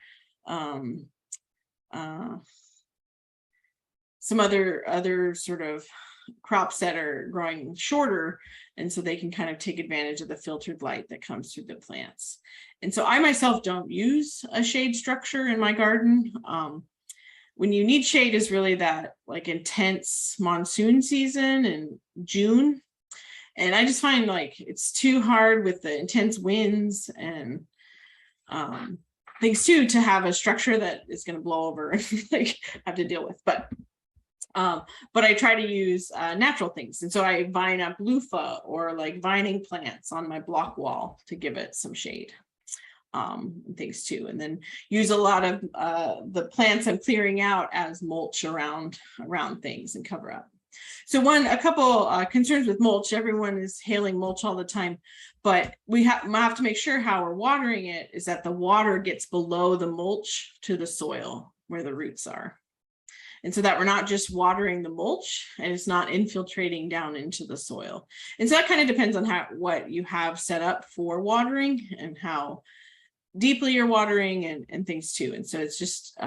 some other sort of crops that are growing shorter, and so they can kind of take advantage of the filtered light that comes through the plants. And so I myself don't use a shade structure in my garden. When you need shade is really that like intense monsoon season in June. And I just find like it's too hard with the intense winds and things too to have a structure that is going to blow over and like have to deal with. But I try to use natural things. And so I vine up loofah or like vining plants on my block wall to give it some shade. And things too, and then use a lot of the plants I'm clearing out as mulch around things and cover up. So a couple concerns with mulch. Everyone is hailing mulch all the time, but we have to make sure how we're watering it is that the water gets below the mulch to the soil where the roots are. And so that we're not just watering the mulch and it's not infiltrating down into the soil. And so that kind of depends on what you have set up for watering and how deeply you're watering and things too. And so it's just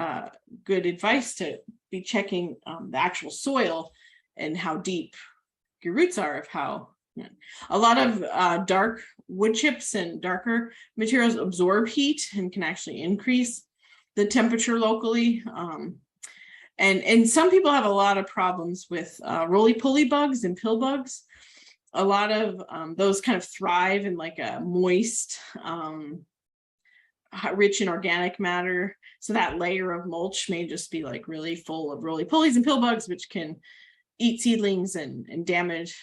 good advice to be checking the actual soil and how deep your roots are of how a lot of dark wood chips and darker materials absorb heat and can actually increase the temperature locally. And some people have a lot of problems with roly-poly bugs and pill bugs. A lot of those kind of thrive in like a moist, rich in organic matter. So that layer of mulch may just be like really full of roly-polies and pill bugs, which can eat seedlings and damage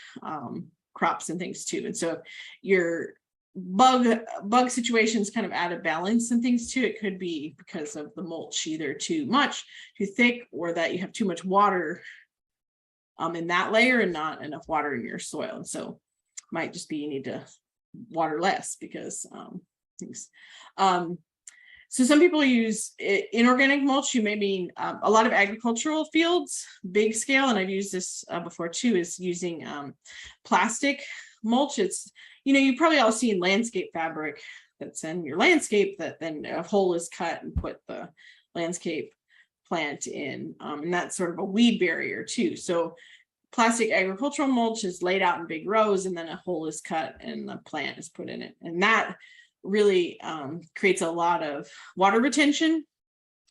crops and things too. And so your bug situations kind of out of balance and things too. It could be because of the mulch, either too much, too thick, or that you have too much water in that layer and not enough water in your soil. And so might just be you need to water less because things. So some people use inorganic mulch. You may mean a lot of agricultural fields, big scale, and I've used this before too, is using plastic mulch. It's, you probably all seen landscape fabric that's in your landscape that then a hole is cut and put the landscape plant in. And that's sort of a weed barrier too. So plastic agricultural mulch is laid out in big rows and then a hole is cut and the plant is put in it. And that really creates a lot of water retention,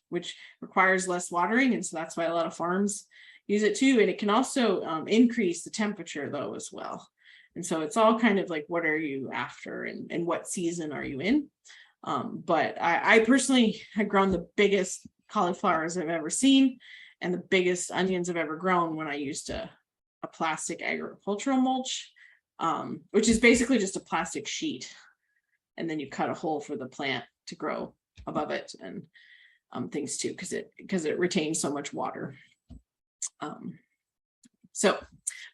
which requires less watering. And so that's why a lot of farms use it too. And it can also increase the temperature though as well. And so it's all kind of like, what are you after and what season are you in? But I personally have grown the biggest cauliflowers I've ever seen and the biggest onions I've ever grown when I used a plastic agricultural mulch, which is basically just a plastic sheet. And then you cut a hole for the plant to grow above it and things too, because it retains so much water. So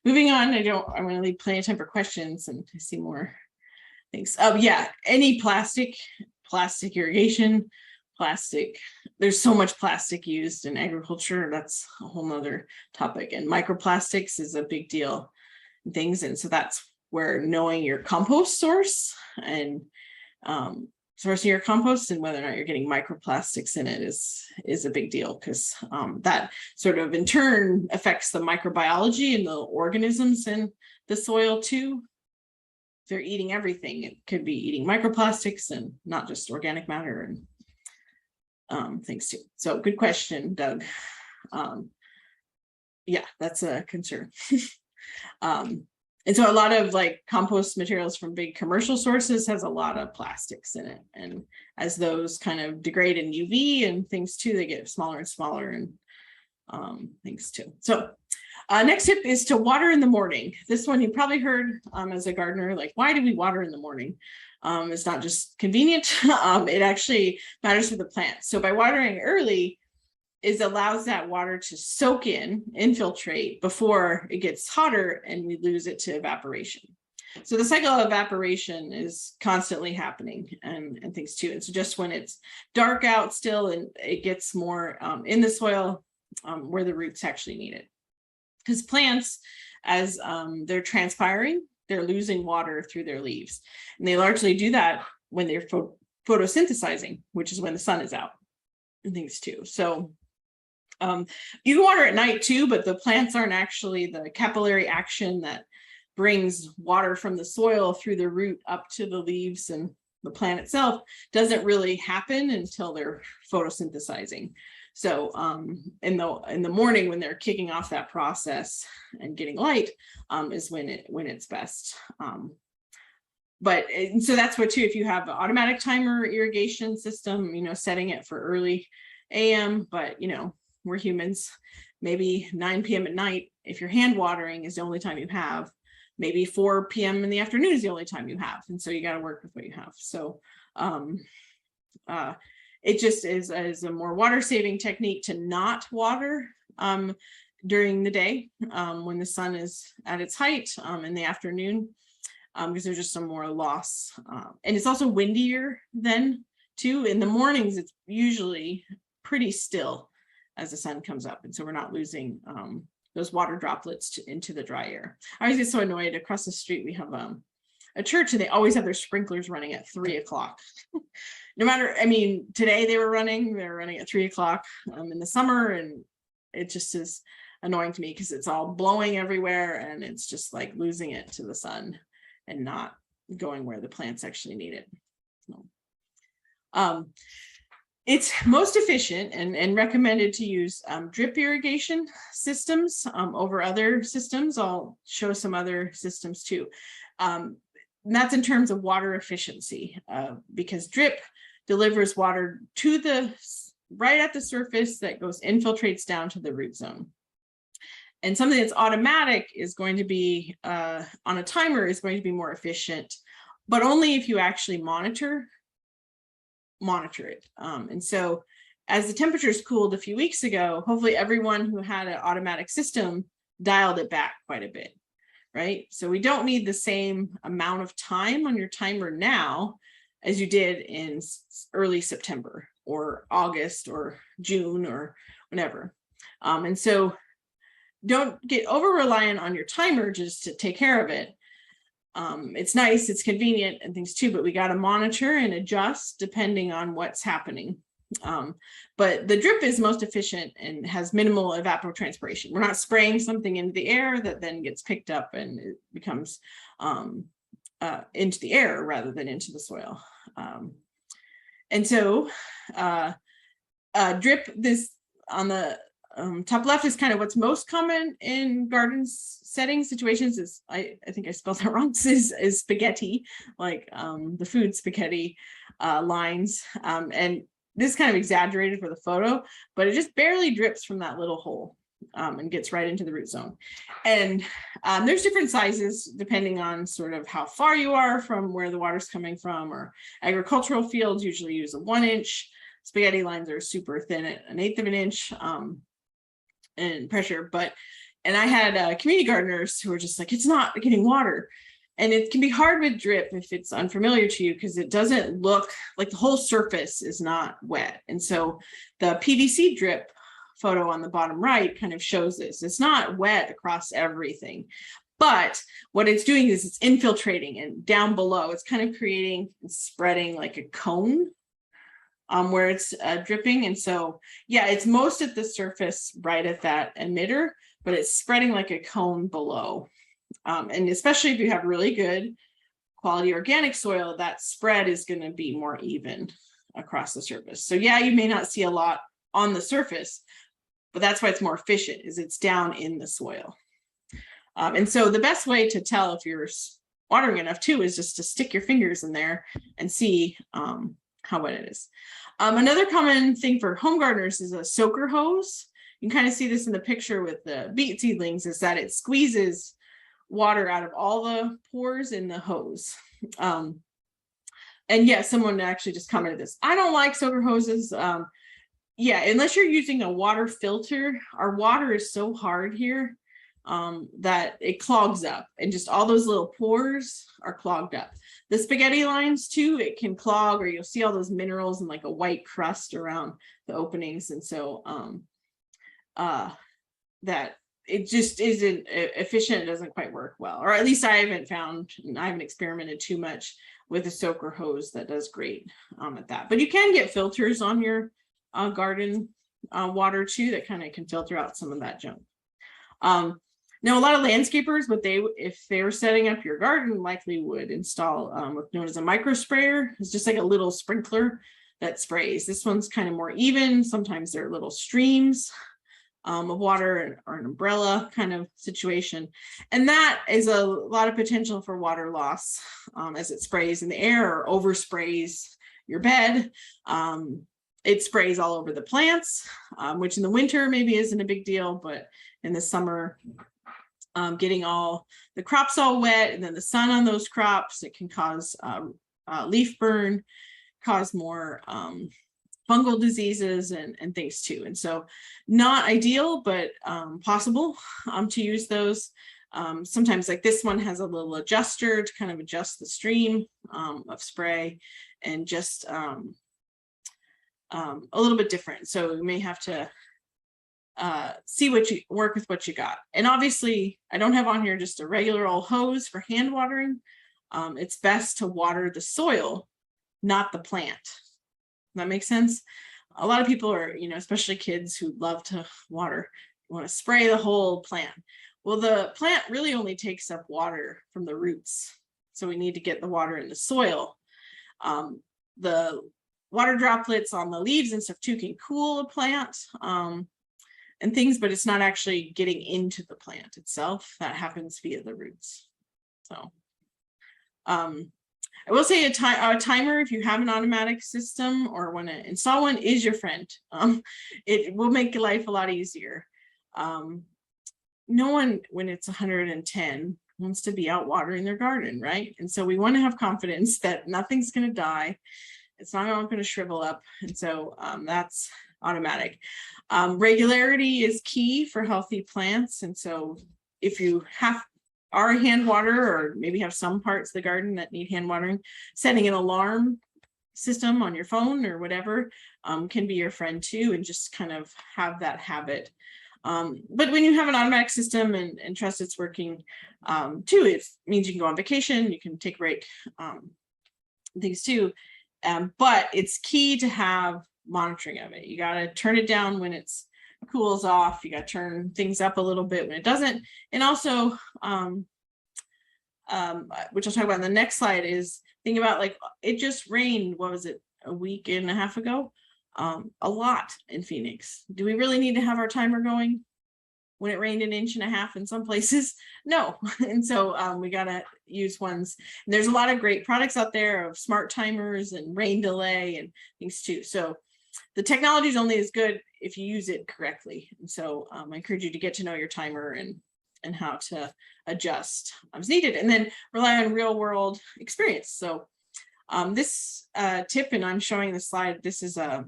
moving on, I'm going to leave plenty of time for questions and I see more things. Yeah, any plastic irrigation, plastic. There's so much plastic used in agriculture. That's a whole nother topic. And microplastics is a big deal in things. And so that's where knowing your compost source and sourcing your compost and whether or not you're getting microplastics in it is a big deal, because that sort of in turn affects the microbiology and the organisms in the soil too. If they're eating everything, it could be eating microplastics and not just organic matter and things too. So good question, Doug. Yeah, that's a concern. And so a lot of like compost materials from big commercial sources has a lot of plastics in it. And as those kind of degrade in UV and things too, they get smaller and smaller and things too. So next tip is to water in the morning. This one you probably heard as a gardener, like, why do we water in the morning? It's not just convenient. It actually matters for the plant. So by watering early, allows that water to soak in, infiltrate before it gets hotter and we lose it to evaporation. So the cycle of evaporation is constantly happening and things too. And so just when it's dark out still and it gets more in the soil where the roots actually need it. Because plants, as they're transpiring, they're losing water through their leaves. And they largely do that when they're photosynthesizing, which is when the sun is out and things too. So you can water at night too, but the plants aren't actually the capillary action that brings water from the soil through the root up to the leaves and the plant itself doesn't really happen until they're photosynthesizing. So in the morning when they're kicking off that process and getting light is when it's best. But so that's what too, if you have an automatic timer irrigation system, setting it for early AM, but we're humans, maybe 9 p.m. at night, if you're hand watering is the only time you have, maybe 4 p.m. in the afternoon is the only time you have. And so you got to work with what you have. So it just is a more water saving technique to not water during the day when the sun is at its height in the afternoon, because there's just some more loss. And it's also windier then too. In the mornings, it's usually pretty still as the sun comes up. And so we're not losing those water droplets into the dry air. I always get so annoyed. Across the street, we have a church and they always have their sprinklers running at 3 o'clock. No matter, today they're running at 3 o'clock in the summer, and it just is annoying to me because it's all blowing everywhere and it's just like losing it to the sun and not going where the plants actually need it. So, it's most efficient and recommended to use drip irrigation systems over other systems. I'll show some other systems too. And that's in terms of water efficiency, because drip delivers water to right at the surface that infiltrates down to the root zone. And something that's automatic is going to be on a timer is going to be more efficient, but only if you actually monitor it. And so as the temperatures cooled a few weeks ago, hopefully everyone who had an automatic system dialed it back quite a bit, right? So we don't need the same amount of time on your timer now as you did in early September or August or June or whenever. And so don't get over reliant on your timer just to take care of it. It's nice, it's convenient and things too, but we got to monitor and adjust depending on what's happening. But the drip is most efficient and has minimal evapotranspiration. We're not spraying something into the air that then gets picked up and it becomes into the air rather than into the soil. And so drip, this on the top left is kind of what's most common in garden settings situations is, I think I spelled that wrong, is spaghetti, like the food spaghetti lines. And this is kind of exaggerated for the photo, but it just barely drips from that little hole and gets right into the root zone. And there's different sizes depending on sort of how far you are from where the water's coming from, or agricultural fields usually use a 1-inch. Spaghetti lines are super thin at 1/8 of an inch. And pressure, and I had community gardeners who were just like, it's not getting water. And it can be hard with drip if it's unfamiliar to you, because it doesn't look like the whole surface is not wet. And so the PVC drip photo on the bottom right kind of shows this. It's not wet across everything, but what it's doing is it's infiltrating, and down below it's kind of creating and spreading like a cone where it's dripping. And so, yeah, it's most at the surface right at that emitter, but it's spreading like a cone below. And especially if you have really good quality organic soil, that spread is going to be more even across the surface. So yeah, you may not see a lot on the surface, but that's why it's more efficient, is it's down in the soil. And so the best way to tell if you're watering enough too is just to stick your fingers in there and see how wet it is. Another common thing for home gardeners is a soaker hose. You can kind of see this in the picture with the beet seedlings, is that it squeezes water out of all the pores in the hose. And yeah, someone actually just commented this. I don't like soaker hoses. Yeah, unless you're using a water filter, our water is so hard here that it clogs up, and just all those little pores are clogged up. The spaghetti lines too, it can clog, or you'll see all those minerals and like a white crust around the openings. And so that it just isn't efficient. It doesn't quite work well, or at least I haven't found, and I haven't experimented too much with a soaker hose that does great at that. But you can get filters on your garden water too that kind of can filter out some of that junk. Now, a lot of landscapers, if they were setting up your garden, likely would install what's known as a micro sprayer. It's just like a little sprinkler that sprays. This one's kind of more even. Sometimes there are little streams of water or an umbrella kind of situation. And that is a lot of potential for water loss as it sprays in the air or oversprays your bed. It sprays all over the plants, which in the winter maybe isn't a big deal, but in the summer, getting all the crops all wet and then the sun on those crops, it can cause leaf burn, cause more fungal diseases and things too. And so not ideal, but possible to use those. Sometimes like this one has a little adjuster to kind of adjust the stream of spray, and just a little bit different. So you may have to work with what you got. And obviously I don't have on here just a regular old hose for hand watering. It's best to water the soil, not the plant. That makes sense. A lot of people are, especially kids who love to water, want to spray the whole plant. Well, the plant really only takes up water from the roots. So we need to get the water in the soil. The water droplets on the leaves and stuff too can cool a plant and things, but it's not actually getting into the plant itself. That happens via the roots. So I will say a timer, if you have an automatic system or want to install one, is your friend. It will make your life a lot easier. No one, when it's 110, wants to be out watering their garden, right? And so we want to have confidence that nothing's going to die. It's not going to shrivel up. And so that's automatic. Regularity is key for healthy plants. And so if you are a hand water, or maybe have some parts of the garden that need hand watering, setting an alarm system on your phone or whatever can be your friend too, and just kind of have that habit. But when you have an automatic system and trust it's working too, it means you can go on vacation, you can take a break, things too. But it's key to have monitoring of it. You got to turn it down when it's cools off. You got to turn things up a little bit when it doesn't. And also, which I'll talk about in the next slide, is think about, like, it just rained, what was it, a week and a half ago? A lot in Phoenix. Do we really need to have our timer going when it rained 1.5 inches in some places? No. And so we got to use ones. And there's a lot of great products out there of smart timers and rain delay and things too. So the technology is only as good if you use it correctly. And so I encourage you to get to know your timer and how to adjust as needed, and then rely on real world experience. So this tip, and I'm showing the slide, this is a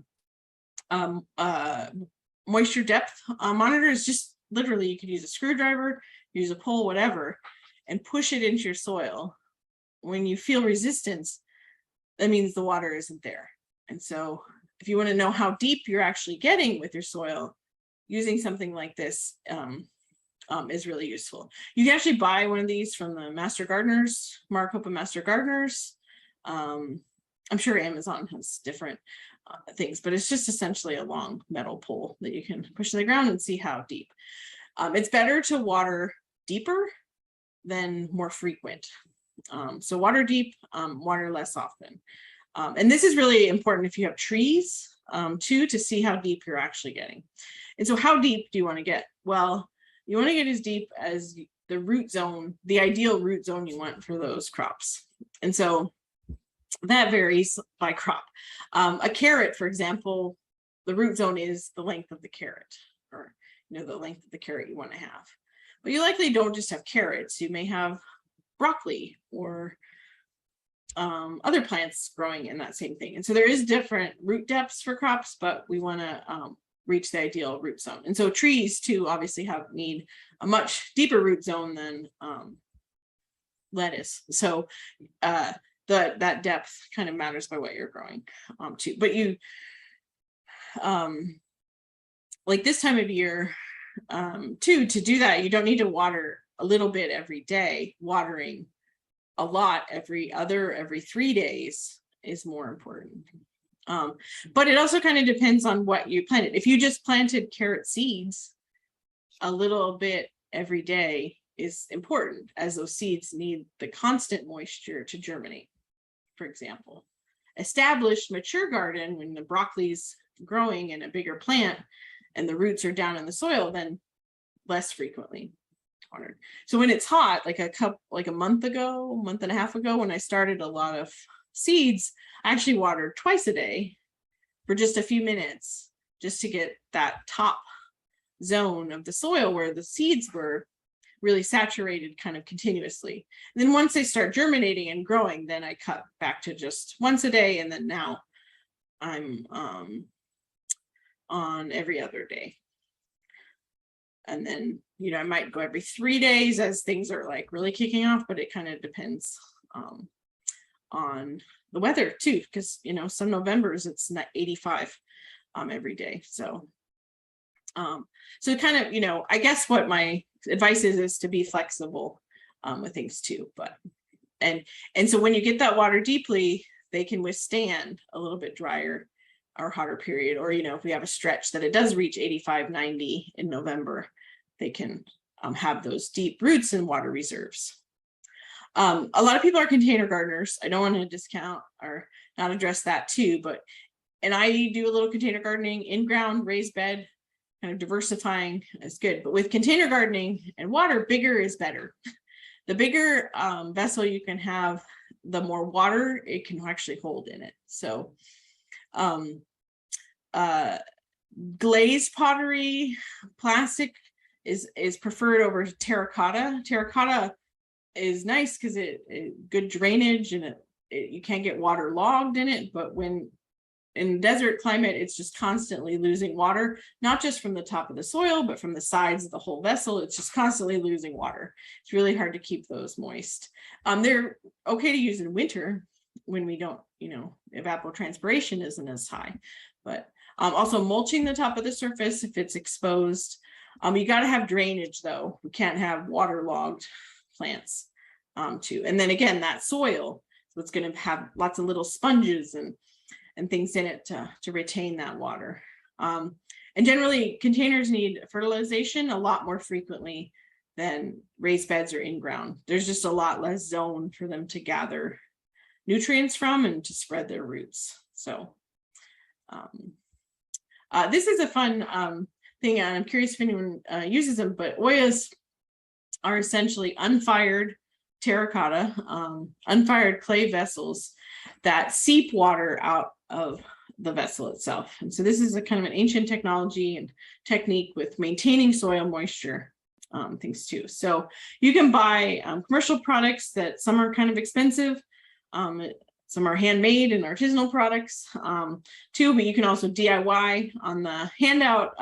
moisture depth monitor. Is just literally, you could use a screwdriver, use a pole, whatever, and push it into your soil. When you feel resistance, that means the water isn't there. And so if you want to know how deep you're actually getting with your soil, using something like this is really useful. You can actually buy one of these from the Master Gardeners, Maricopa Master Gardeners. I'm sure Amazon has different things, but it's just essentially a long metal pole that you can push to the ground and see how deep. It's better to water deeper than more frequent. So water deep, water less often. And this is really important if you have trees too, to see how deep you're actually getting. And so how deep do you want to get? Well, you want to get as deep as the root zone, the ideal root zone you want for those crops. And so that varies by crop. A carrot, for example, the root zone is the length of the carrot, or the length of the carrot you want to have. But you likely don't just have carrots. You may have broccoli or other plants growing in that same thing. And so there is different root depths for crops, but we want to reach the ideal root zone. And so trees too obviously need a much deeper root zone than lettuce. So that depth kind of matters by what you're growing too. But you like this time of year, too, to do that, you don't need to water a little bit every day. Watering a lot every 3 days is more important. But it also kind of depends on what you planted. If you just planted carrot seeds, a little bit every day is important, as those seeds need the constant moisture to germinate. For example, established mature garden, when the broccoli's growing in a bigger plant and the roots are down in the soil, then less frequently watered. So when it's hot, like a month and a half ago, when I started a lot of seeds, I actually watered twice a day for just a few minutes, just to get that top zone of the soil where the seeds were really saturated kind of continuously. And then once they start germinating and growing, then I cut back to just once a day. And then now I'm on every other day. And then, I might go every 3 days as things are like really kicking off, but it kind of depends on the weather too, because, some Novembers it's not 85 every day. So kind of, I guess what my advice is to be flexible with things too. But and so when you get that water deeply, they can withstand a little bit drier or hotter period. Or, if we have a stretch that it does reach 85, 90 in November, they can have those deep roots and water reserves. A lot of people are container gardeners. I don't want to discount or not address that too, and I do a little container gardening, in-ground, raised bed, kind of diversifying is good. But with container gardening and water, bigger is better. The bigger vessel you can have, the more water it can actually hold in it. So glazed pottery, plastic is preferred over terracotta. Terracotta is nice because it good drainage, and you can't get water logged in it. But when in desert climate, it's just constantly losing water, not just from the top of the soil, but from the sides of the whole vessel. It's just constantly losing water. It's really hard to keep those moist. They're okay to use in winter when we don't, evapotranspiration isn't as high. But also mulching the top of the surface if it's exposed. You got to have drainage though. We can't have waterlogged plants too. And then again, that soil, so it's going to have lots of little sponges and things in it to retain that water. And generally containers need fertilization a lot more frequently than raised beds or in-ground. There's just a lot less zone for them to gather nutrients from and to spread their roots. So this is a fun thing, and I'm curious if anyone uses them, but Oyas are essentially unfired terracotta, unfired clay vessels that seep water out of the vessel itself. And so this is a kind of an ancient technology and technique with maintaining soil moisture, things too. So you can buy commercial products that some are kind of expensive. Some are handmade and artisanal products too, but you can also DIY. On the handout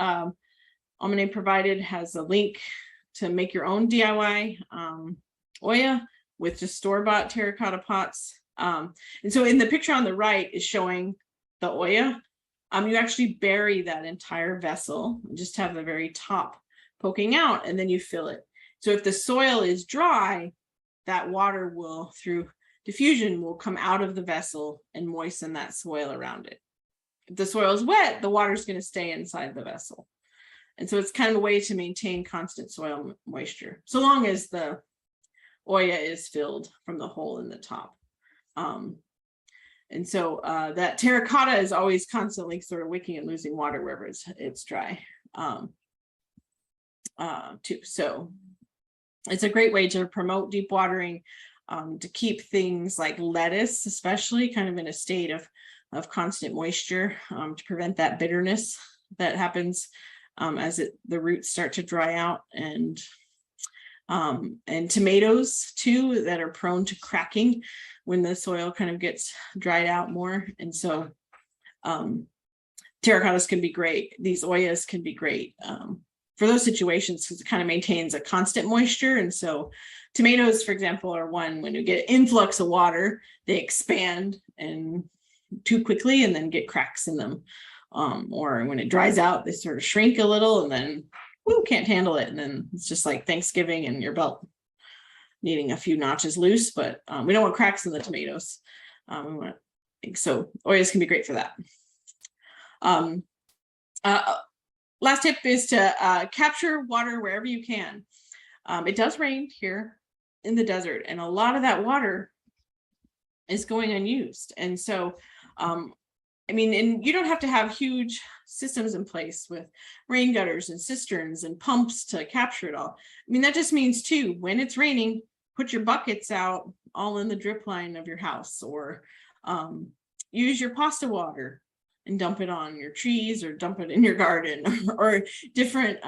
Omine provided has a link to make your own DIY Oya with just store-bought terracotta pots. And so in the picture on the right is showing the Oya. You actually bury that entire vessel, just have the very top poking out, and then you fill it. So if the soil is dry, that water will, through diffusion, will come out of the vessel and moisten that soil around it. If the soil is wet, the water is going to stay inside the vessel. And so it's kind of a way to maintain constant soil moisture, so long as the Oya is filled from the hole in the top. And so that terracotta is always constantly sort of wicking and losing water wherever it's dry too. So it's a great way to promote deep watering, to keep things like lettuce, especially kind of in a state of constant moisture, to prevent that bitterness that happens as the roots start to dry out, and tomatoes too that are prone to cracking when the soil kind of gets dried out more. And so terracottas can be great. These Oyas can be great for those situations because it kind of maintains a constant moisture. And so tomatoes, for example, are one, when you get influx of water, they expand and too quickly and then get cracks in them. Or when it dries out, they sort of shrink a little and then woo, can't handle it. And then it's just like Thanksgiving and your belt needing a few notches loose, but we don't want cracks in the tomatoes. So oils can be great for that. Last tip is to capture water wherever you can. It does rain here in the desert, and a lot of that water is going unused. And so, I mean, and you don't have to have huge systems in place with rain gutters and cisterns and pumps to capture it all. I mean, that just means too, when it's raining, put your buckets out all in the drip line of your house, or use your pasta water and dump it on your trees, or dump it in your garden, or different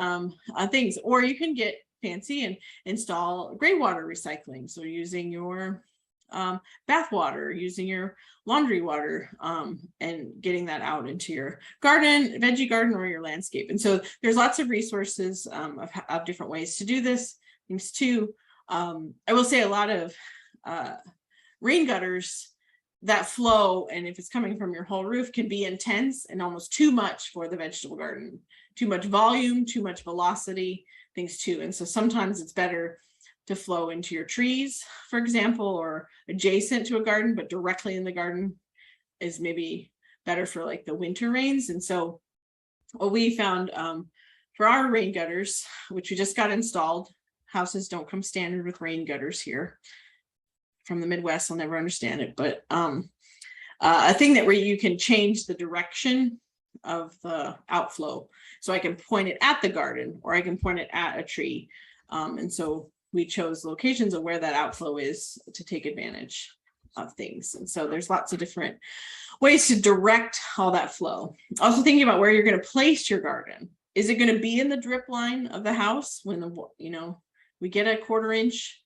things. Or you can get fancy and install gray water recycling. So using your bath water, using your laundry water, and getting that out into your garden, veggie garden, or your landscape. And so there's lots of resources of different ways to do this. Things too. I will say a lot of rain gutters that flow, and if it's coming from your whole roof, can be intense and almost too much for the vegetable garden. Too much volume, too much velocity, things too. And so sometimes it's better to flow into your trees, for example, or adjacent to a garden, but directly in the garden is maybe better for like the winter rains. And so what we found for our rain gutters, which we just got installed, houses don't come standard with rain gutters here. From the Midwest, I'll never understand it, but a thing that where you can change the direction of the outflow. So I can point it at the garden, or I can point it at a tree. And so we chose locations of where that outflow is to take advantage of things. And so there's lots of different ways to direct all that flow. Also thinking about where you're going to place your garden. Is it going to be in the drip line of the house when we get a 1/4 inch,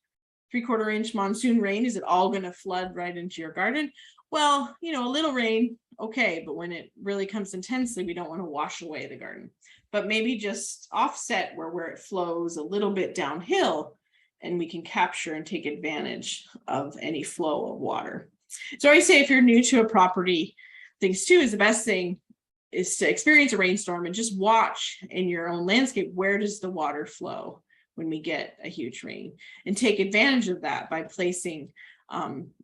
3/4 inch monsoon rain? Is it all going to flood right into your garden? Well, a little rain, okay, but when it really comes intensely, we don't want to wash away the garden. But maybe just offset where it flows a little bit downhill, and we can capture and take advantage of any flow of water. So I say if you're new to a property, things too is the best thing is to experience a rainstorm and just watch in your own landscape, where does the water flow when we get a huge rain, and take advantage of that by placing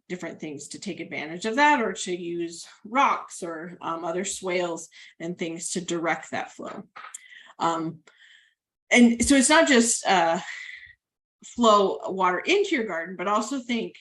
different things to take advantage of that, or to use rocks or other swales and things to direct that flow. And so it's not just flow water into your garden, but also think,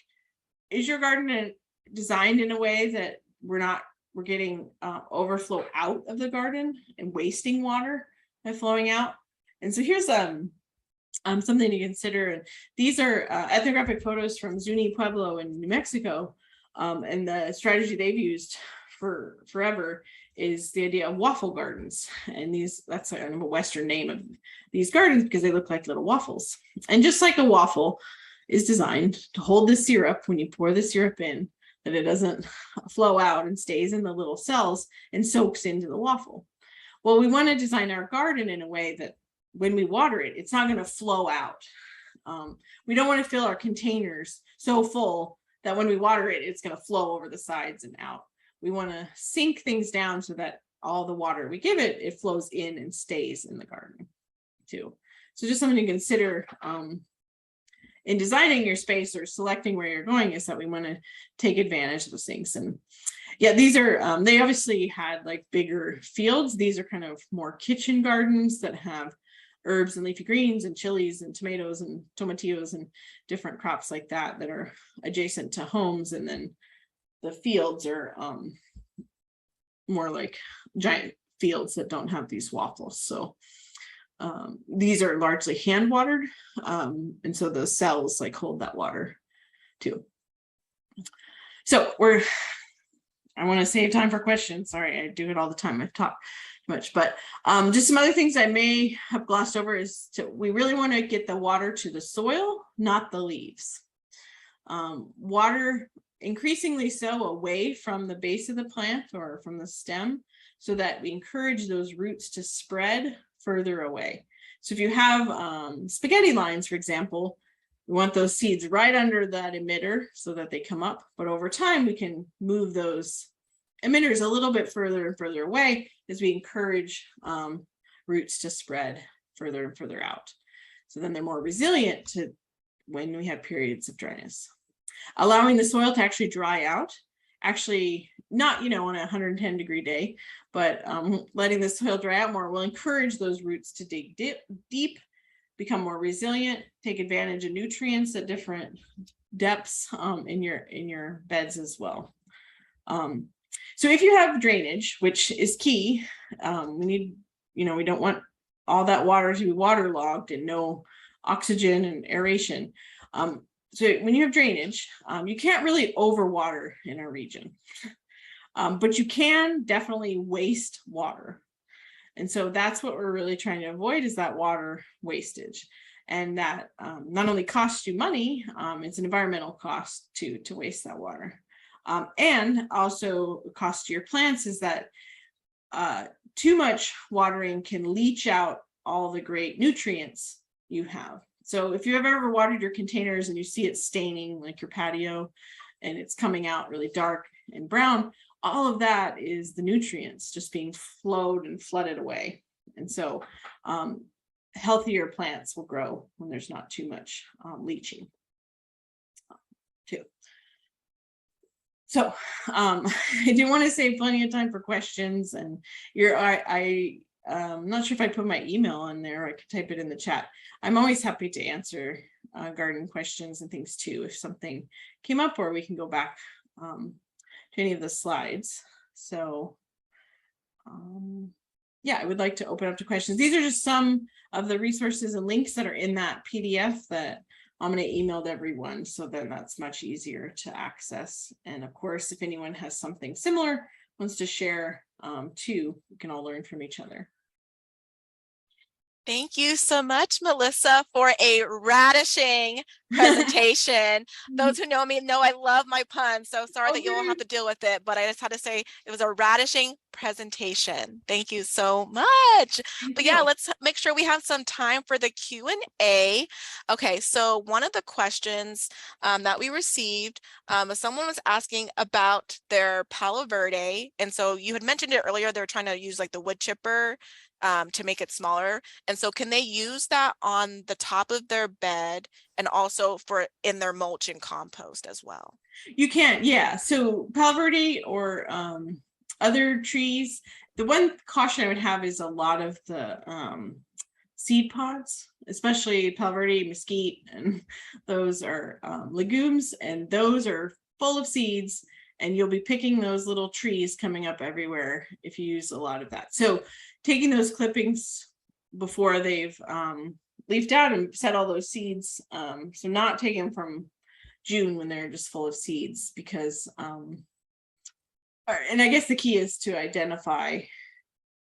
is your garden designed in a way that we're getting overflow out of the garden and wasting water by flowing out? And so here's something to consider. These are ethnographic photos from Zuni Pueblo in New Mexico. And the strategy they've used for forever is the idea of waffle gardens. And that's a Western name of these gardens because they look like little waffles. And just like a waffle is designed to hold the syrup when you pour the syrup in, that it doesn't flow out and stays in the little cells and soaks into the waffle. Well, we want to design our garden in a way that when we water it, it's not going to flow out. We don't want to fill our containers so full that when we water it, it's going to flow over the sides and out. We want to sink things down so that all the water we give it, it flows in and stays in the garden too. So just something to consider in designing your space or selecting where you're going, is that we want to take advantage of those things. And yeah, these are, they obviously had like bigger fields. These are kind of more kitchen gardens that have herbs and leafy greens and chilies and tomatoes and tomatillos and different crops like that that are adjacent to homes. And then the fields are more like giant fields that don't have these waffles. So these are largely hand watered. And so the cells like hold that water too. So I want to save time for questions. Sorry, I do it all the time. I've talked much, but just some other things I may have glossed over is we really want to get the water to the soil, not the leaves. Water increasingly so away from the base of the plant or from the stem, so that we encourage those roots to spread further away. So if you have spaghetti lines, for example, we want those seeds right under that emitter so that they come up, but over time we can move those emitters a little bit further and further away as we encourage roots to spread further and further out. So then they're more resilient to when we have periods of dryness. Allowing the soil to actually dry out, actually not, on a 110-degree day, but letting the soil dry out more will encourage those roots to dig deep, become more resilient, take advantage of nutrients at different depths in your beds as well. So if you have drainage, which is key, we need, we don't want all that water to be waterlogged and no oxygen and aeration. So when you have drainage, you can't really overwater in our region, but you can definitely waste water. And so that's what we're really trying to avoid, is that water wastage. And that not only costs you money, it's an environmental cost to waste that water. And also cost to your plants is that too much watering can leach out all the great nutrients you have. So if you have ever watered your containers and you see it staining like your patio and it's coming out really dark and brown, all of that is the nutrients just being flowed and flooded away. And so healthier plants will grow when there's not too much leaching too. So I do want to save plenty of time for questions, and I'm not sure if I put my email in there. I could type it in the chat. I'm always happy to answer garden questions and things too, if something came up, or we can go back to any of the slides. So yeah, I would like to open up to questions. These are just some of the resources and links that are in that PDF that I'm going to email to everyone, so then that's much easier to access. And of course, if anyone has something similar, wants to share too, we can all learn from each other. Thank you so much, Melissa, for a radishing presentation. Those who know me know I love my puns, so sorry that you'll have to deal with it, but I just had to say it was a radishing presentation. Thank you so much. But yeah, let's make sure we have some time for the Q&A. Okay, so one of the questions that we received, someone was asking about their Palo Verde, and so you had mentioned it earlier, they were trying to use like the wood chipper to make it smaller. And so can they use that on the top of their bed and also for in their mulch and compost as well? You can, yeah. So Palo Verde or other trees, the one caution I would have is a lot of the seed pods, especially Palo Verde, mesquite, and those are legumes, and those are full of seeds, and you'll be picking those little trees coming up everywhere if you use a lot of that. So taking those clippings before they've leafed out and set all those seeds, so not taking them from June when they're just full of seeds, because and I guess the key is to identify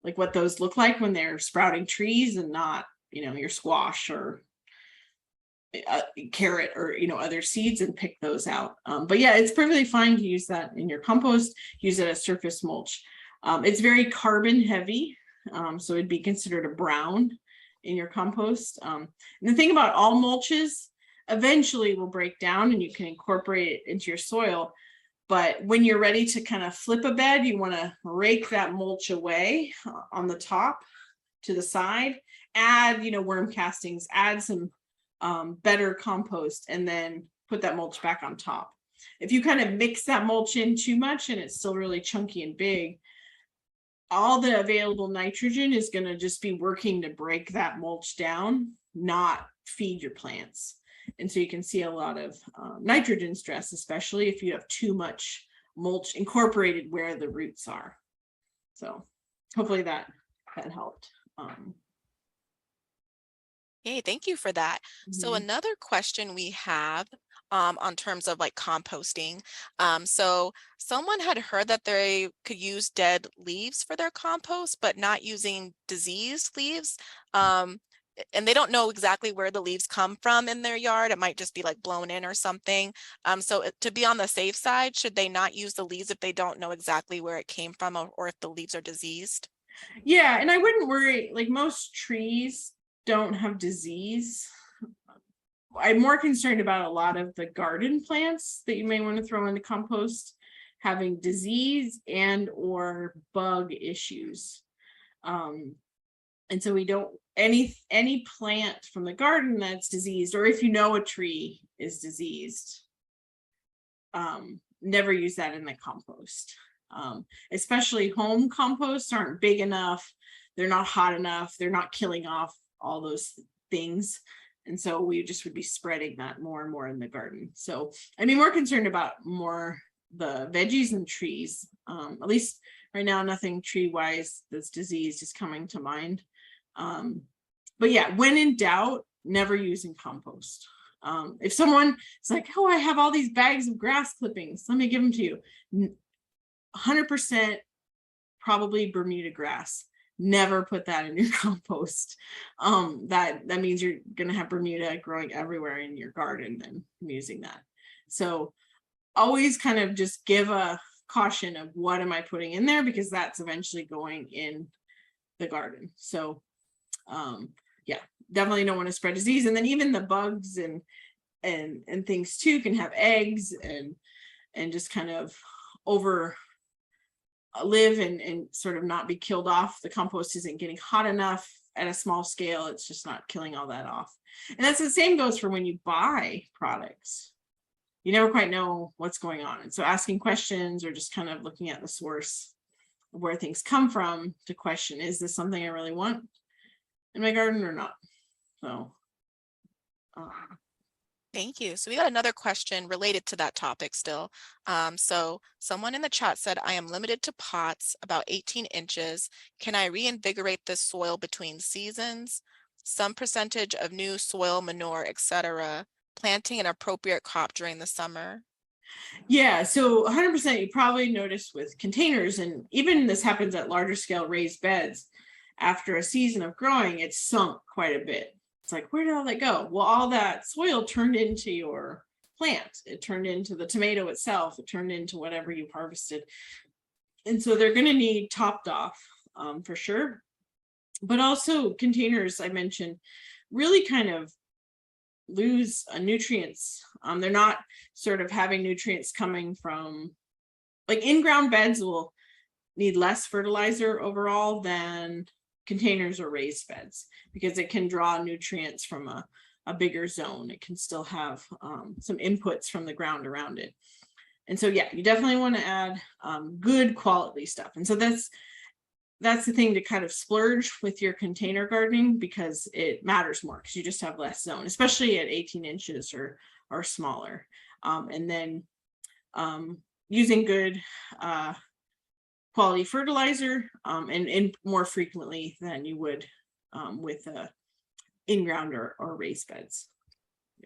like what those look like when they're sprouting trees, and not, your squash or carrot or other seeds, and pick those out. But yeah, it's perfectly fine to use that in your compost, use it as surface mulch. It's very carbon heavy, so it'd be considered a brown in your compost. And the thing about all mulches, eventually will break down and you can incorporate it into your soil. But when you're ready to kind of flip a bed, you want to rake that mulch away on the top to the side, add, worm castings, add some better compost, and then put that mulch back on top. If you kind of mix that mulch in too much and it's still really chunky and big, all the available nitrogen is going to just be working to break that mulch down, not feed your plants. And so you can see a lot of nitrogen stress, especially if you have too much mulch incorporated where the roots are. So hopefully that helped. Okay, thank you for that. So another question we have on terms of like composting. So someone had heard that they could use dead leaves for their compost, but not using diseased leaves. And they don't know exactly where the leaves come from in their yard. It might just be like blown in or something. So to be on the safe side, should they not use the leaves if they don't know exactly where it came from, or if the leaves are diseased? Yeah, and I wouldn't worry, like most trees don't have disease. I'm more concerned about a lot of the garden plants that you may want to throw into compost having disease and or bug issues. And so we don't, any plant from the garden that's diseased, or if you know a tree is diseased, never use that in the compost. Especially home composts aren't big enough, they're not hot enough, they're not killing off all those things. And so we just would be spreading that more and more in the garden. So I'd be more concerned about more the veggies and trees. At least right now, nothing tree wise that's diseased is coming to mind. But yeah, when in doubt, never using compost. If someone is like, oh, I have all these bags of grass clippings, let me give them to you. 100% probably Bermuda grass. Never put that in your compost. That means you're gonna have Bermuda growing everywhere in your garden and using that. So always kind of just give a caution of what am I putting in there, because that's eventually going in the garden. So yeah, definitely don't want to spread disease. And then even the bugs and things too can have eggs and just kind of over live and sort of not be killed off. The compost isn't getting hot enough at a small scale. It's just not killing all that off. And that's the same goes for when you buy products. You never quite know what's going on. And so asking questions or just kind of looking at the source of where things come from to question, is this something I really want in my garden or not? So Thank you. So we got another question related to that topic still. So someone in the chat said, I am limited to pots about 18 inches. Can I reinvigorate this soil between seasons? Some percentage of new soil, manure, etc. Planting an appropriate crop during the summer? yeah, so 100% you probably noticed with containers, and even this happens at larger scale raised beds, after a season of growing, it's sunk quite a bit. It's like, where did all that go? Well, all that soil turned into your plant. It turned into the tomato itself. It turned into whatever you harvested. And so they're going to need topped off for sure. But also containers, I mentioned, really kind of lose nutrients. They're not sort of having nutrients coming from, like, in-ground beds will need less fertilizer overall than containers or raised beds, because it can draw nutrients from a bigger zone. It can still have some inputs from the ground around it. And so, yeah, you definitely want to add good quality stuff. And so that's the thing to kind of splurge with your container gardening, because it matters more because you just have less zone, especially at 18 inches or smaller. And then using good quality fertilizer and more frequently than you would with in-ground or raised beds.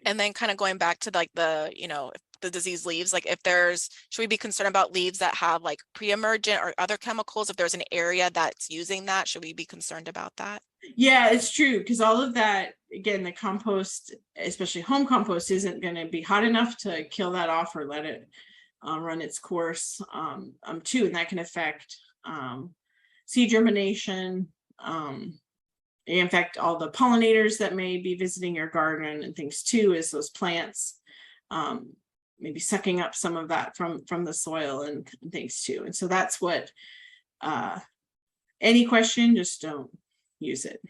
And then kind of going back to like the, if the disease leaves, like should we be concerned about leaves that have like pre-emergent or other chemicals? If there's an area that's using that, should we be concerned about that? Yeah, it's true, because all of that, again, the compost, especially home compost, isn't going to be hot enough to kill that off or let it run its course too, and that can affect seed germination, in fact, all the pollinators that may be visiting your garden and things too, is those plants maybe sucking up some of that from the soil and things too. And so that's what any question, just don't use it.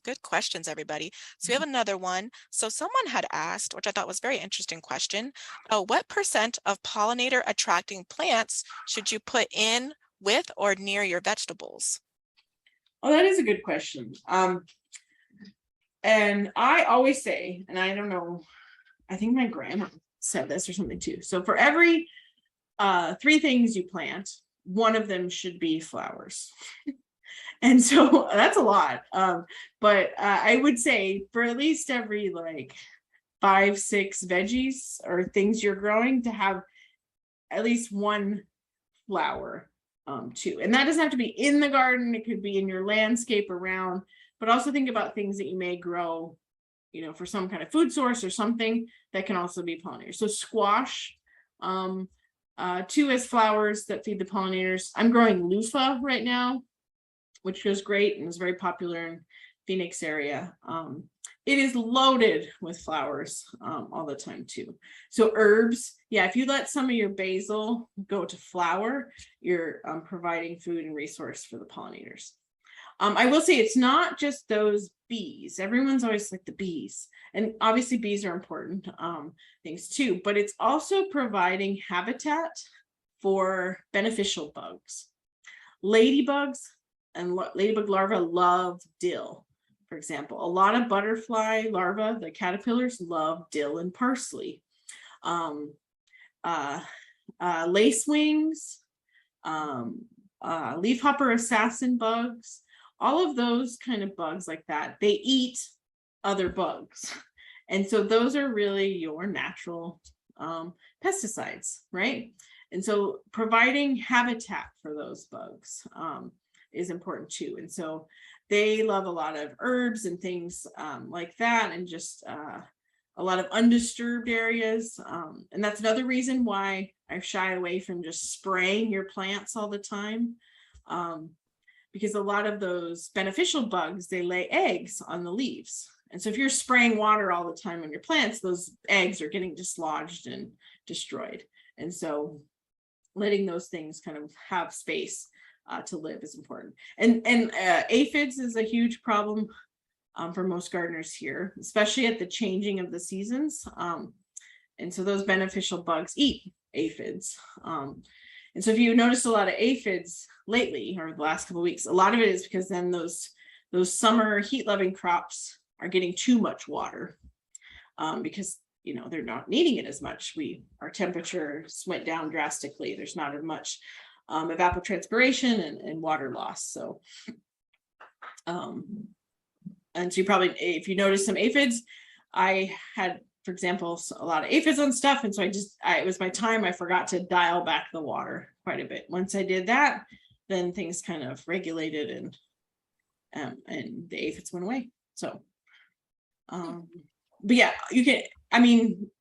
Good questions, everybody. So we have another one. So someone had asked, which I thought was a very interesting question, what percent of pollinator attracting plants should you put in with or near your vegetables? Oh, that is a good question. And I always say, and I don't know, I think my grandma said this or something too. So for every 3 things you plant, one of them should be flowers. And so that's a lot. But I would say for at least every like 5-6 veggies or things you're growing, to have at least one flower too. And that doesn't have to be in the garden. It could be in your landscape around, but also think about things that you may grow, for some kind of food source or something that can also be pollinators. So squash, 2 as flowers that feed the pollinators. I'm growing loofah right now, which goes great and is very popular in Phoenix area. It is loaded with flowers all the time too. So herbs, yeah, if you let some of your basil go to flower, you're providing food and resource for the pollinators. I will say it's not just those bees. Everyone's always like the bees, and obviously bees are important things too, but it's also providing habitat for beneficial bugs. Ladybugs and ladybug larvae love dill. For example, a lot of butterfly larvae, the caterpillars, love dill and parsley. Lacewings, leafhopper assassin bugs, all of those kind of bugs like that, they eat other bugs. And so those are really your natural pesticides, right? And so providing habitat for those bugs is important too. And so they love a lot of herbs and things like that, and just a lot of undisturbed areas. And that's another reason why I shy away from just spraying your plants all the time. Because a lot of those beneficial bugs, they lay eggs on the leaves. And so if you're spraying water all the time on your plants, those eggs are getting dislodged and destroyed. And so letting those things kind of have space to live is important. And aphids is a huge problem for most gardeners here, especially at the changing of the seasons. And so those beneficial bugs eat aphids. And so if you notice a lot of aphids lately, or the last couple of weeks, a lot of it is because then those summer heat-loving crops are getting too much water because they're not needing it as much. Our temperatures went down drastically. There's not as much evapotranspiration and water loss. So and so you probably, if you notice some aphids, I had, for example, a lot of aphids on stuff. And so it was my time, I forgot to dial back the water quite a bit. Once I did that, then things kind of regulated and the aphids went away. So, but yeah, you can,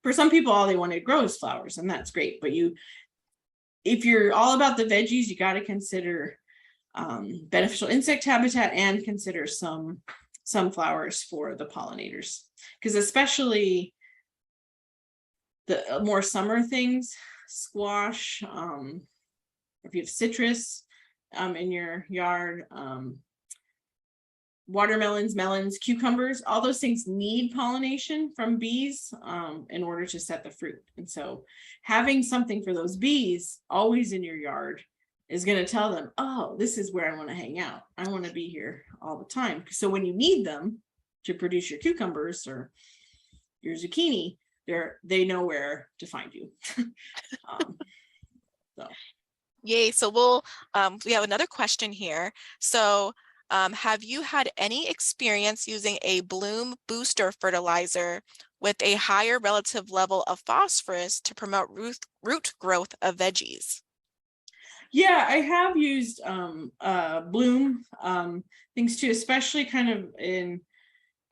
for some people, all they want to grow is flowers, and that's great. But if you're all about the veggies, you got to consider beneficial insect habitat and consider some flowers for the pollinators, because especially the more summer things, squash, if you have citrus in your yard, watermelons, melons, cucumbers, all those things need pollination from bees in order to set the fruit. And so having something for those bees always in your yard is going to tell them, oh, this is where I want to hang out. I want to be here all the time. So when you need them to produce your cucumbers or your zucchini, they know where to find you. So. Yay. So we have another question here. So have you had any experience using a bloom booster fertilizer with a higher relative level of phosphorus to promote root growth of veggies? Yeah, I have used bloom things too, especially kind of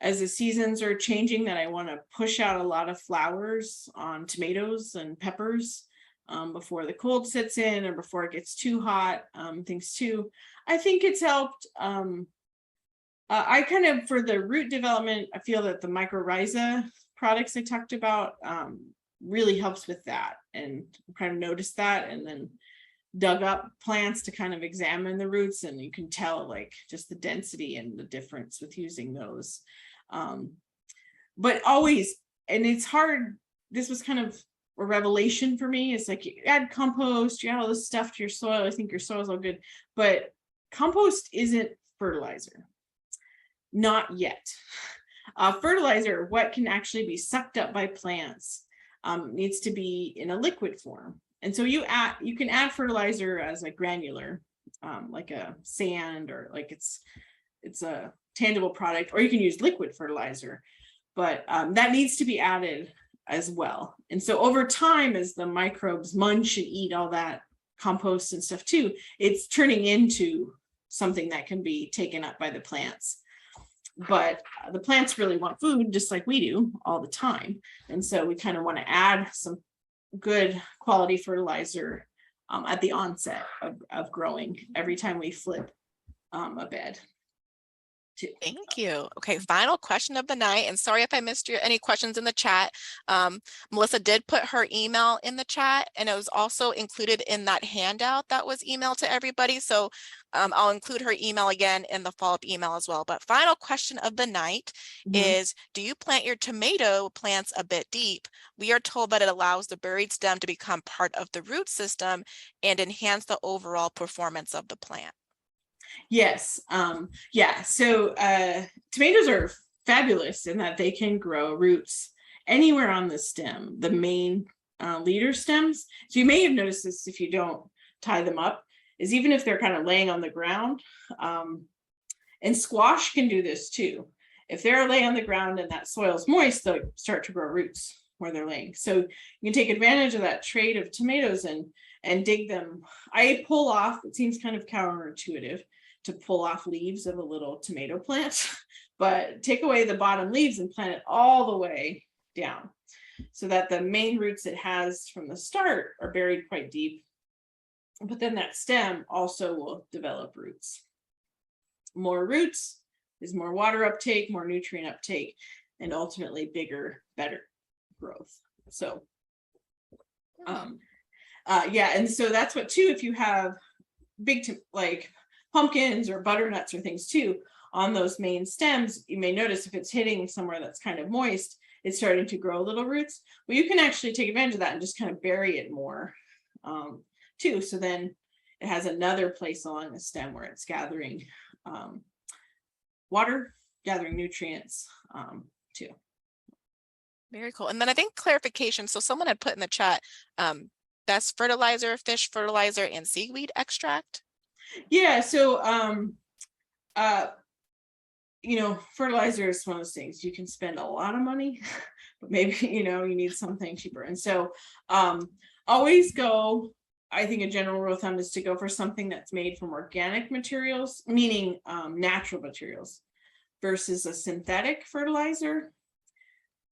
as the seasons are changing, that I want to push out a lot of flowers on tomatoes and peppers before the cold sets in or before it gets too hot, things too. I think it's helped. I kind of, for the root development, I feel that the mycorrhiza products I talked about really helps with that, and kind of noticed that, and then dug up plants to kind of examine the roots, and you can tell like just the density and the difference with using those. But always, and it's hard, this was kind of a revelation for me. It's like you add compost, you add all this stuff to your soil. I think your soil's all good, but compost isn't fertilizer. Not yet. Fertilizer, what can actually be sucked up by plants, needs to be in a liquid form. And so you can add fertilizer as a granular, like a sand, or like it's a tangible product, or you can use liquid fertilizer, but that needs to be added as well. And so over time, as the microbes munch and eat all that compost and stuff too, it's turning into something that can be taken up by the plants. But the plants really want food just like we do all the time. And so we kind of want to add some good quality fertilizer at the onset of growing every time we flip a bed. too. Thank you. Okay, final question of the night, and sorry if I missed any questions in the chat. Melissa did put her email in the chat, and it was also included in that handout that was emailed to everybody. So I'll include her email again in the follow-up email as well. But final question of the night is, do you plant your tomato plants a bit deep? We are told that it allows the buried stem to become part of the root system and enhance the overall performance of the plant. Yes. Yeah. So tomatoes are fabulous in that they can grow roots anywhere on the stem, the main leader stems. So you may have noticed this if you don't tie them up, is even if they're kind of laying on the ground. And squash can do this too. If they're laying on the ground and that soil is moist, they'll start to grow roots where they're laying. So you can take advantage of that trait of tomatoes and dig them. I pull off, it seems kind of counterintuitive to pull off leaves of a little tomato plant, but take away the bottom leaves and plant it all the way down so that the main roots it has from the start are buried quite deep. But then that stem also will develop roots. More roots is more water uptake, more nutrient uptake, and ultimately bigger, better growth. So yeah, and so that's what too, if you have big like pumpkins or butternuts or things too on those main stems, you may notice if it's hitting somewhere that's kind of moist, it's starting to grow little roots. Well, you can actually take advantage of that and just kind of bury it more too. So then it has another place along the stem where it's gathering water, gathering nutrients too. Very cool. And then I think clarification. So someone had put in the chat, best fertilizer, fish fertilizer, and seaweed extract. Yeah. So, you know, fertilizer is one of those things you can spend a lot of money, but maybe, you know, you need something cheaper. And so, always go, I think a general rule of thumb is to go for something that's made from organic materials, meaning natural materials versus a synthetic fertilizer.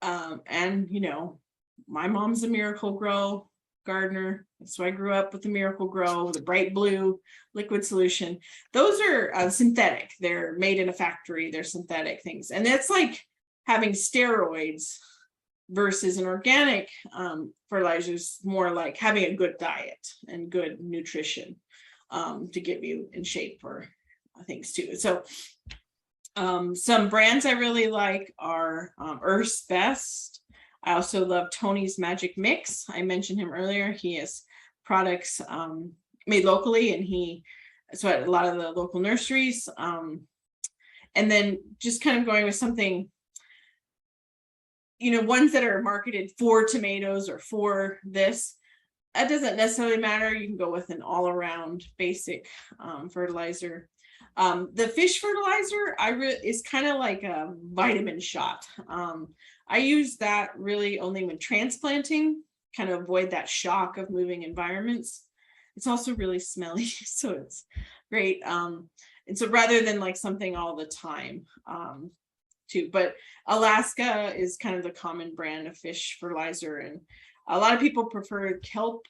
And, you know, my mom's a Miracle-Gro gardener. So I grew up with the Miracle-Gro, the bright blue liquid solution. Those are synthetic. They're made in a factory. They're synthetic things. And that's like having steroids versus an organic fertilizer is more like having a good diet and good nutrition to get you in shape for things too. So some brands I really like are Earth's Best. I also love Tony's Magic Mix. I mentioned him earlier. He has products made locally, and so at a lot of the local nurseries. And then just kind of going with something, you know, ones that are marketed for tomatoes or for this. That doesn't necessarily matter. You can go with an all-around basic fertilizer. The fish fertilizer is kind of like a vitamin shot. I use that really only when transplanting, kind of avoid that shock of moving environments. It's also really smelly, so it's great. And so rather than like something all the time too, but Alaska is kind of the common brand of fish fertilizer. And a lot of people prefer kelp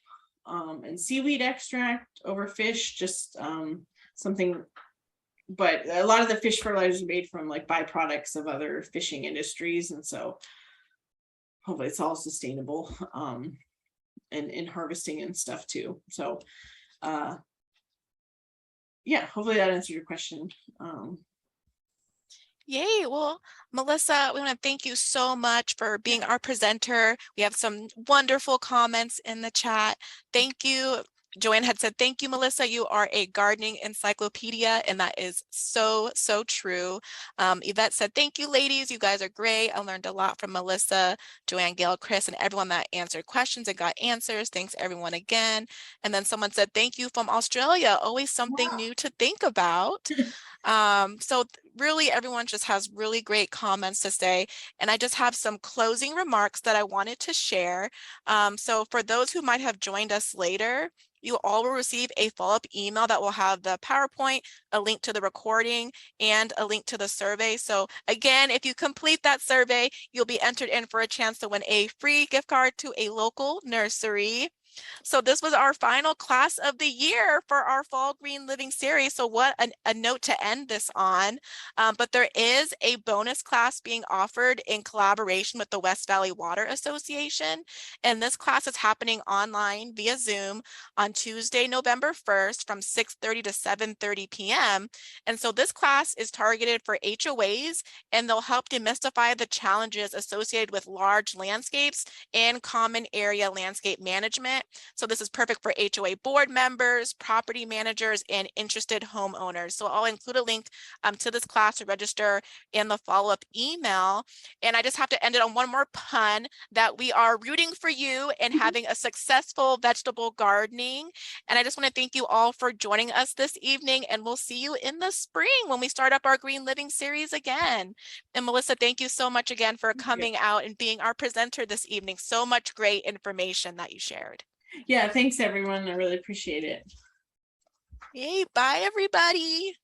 and seaweed extract over fish, just something. But a lot of the fish fertilizers are made from like byproducts of other fishing industries. And so hopefully it's all sustainable and in harvesting and stuff too. So yeah, hopefully that answered your question. Yay. Well, Melissa, we want to thank you so much for being our presenter. We have some wonderful comments in the chat. Thank you. Joanne had said, thank you, Melissa. You are a gardening encyclopedia, and that is so, so true. Yvette said, thank you, ladies. You guys are great. I learned a lot from Melissa, Joanne, Gail, Chris, and everyone that answered questions and got answers. Thanks, everyone, again. And then someone said, thank you from Australia. Always something new to think about. So really, everyone just has really great comments to say. And I just have some closing remarks that I wanted to share. So for those who might have joined us later, you all will receive a follow-up email that will have the PowerPoint, a link to the recording, and a link to the survey. So again, if you complete that survey, you'll be entered in for a chance to win a free gift card to a local nursery. So this was our final class of the year for our Fall Green Living series. So what a note to end this on. But there is a bonus class being offered in collaboration with the West Valley Water Association. And this class is happening online via Zoom on Tuesday, November 1st from 6:30 to 7:30 p.m. And so this class is targeted for HOAs, and they'll help demystify the challenges associated with large landscapes and common area landscape management. So this is perfect for HOA board members, property managers, and interested homeowners. So I'll include a link to this class to register in the follow-up email. And I just have to end it on one more pun, that we are rooting for you and having a successful vegetable gardening. And I just want to thank you all for joining us this evening, and we'll see you in the spring when we start up our Green Living series again. And Melissa, thank you so much again for coming out and being our presenter this evening. So much great information that you shared. Yeah, thanks everyone. I really appreciate it. Hey, bye everybody.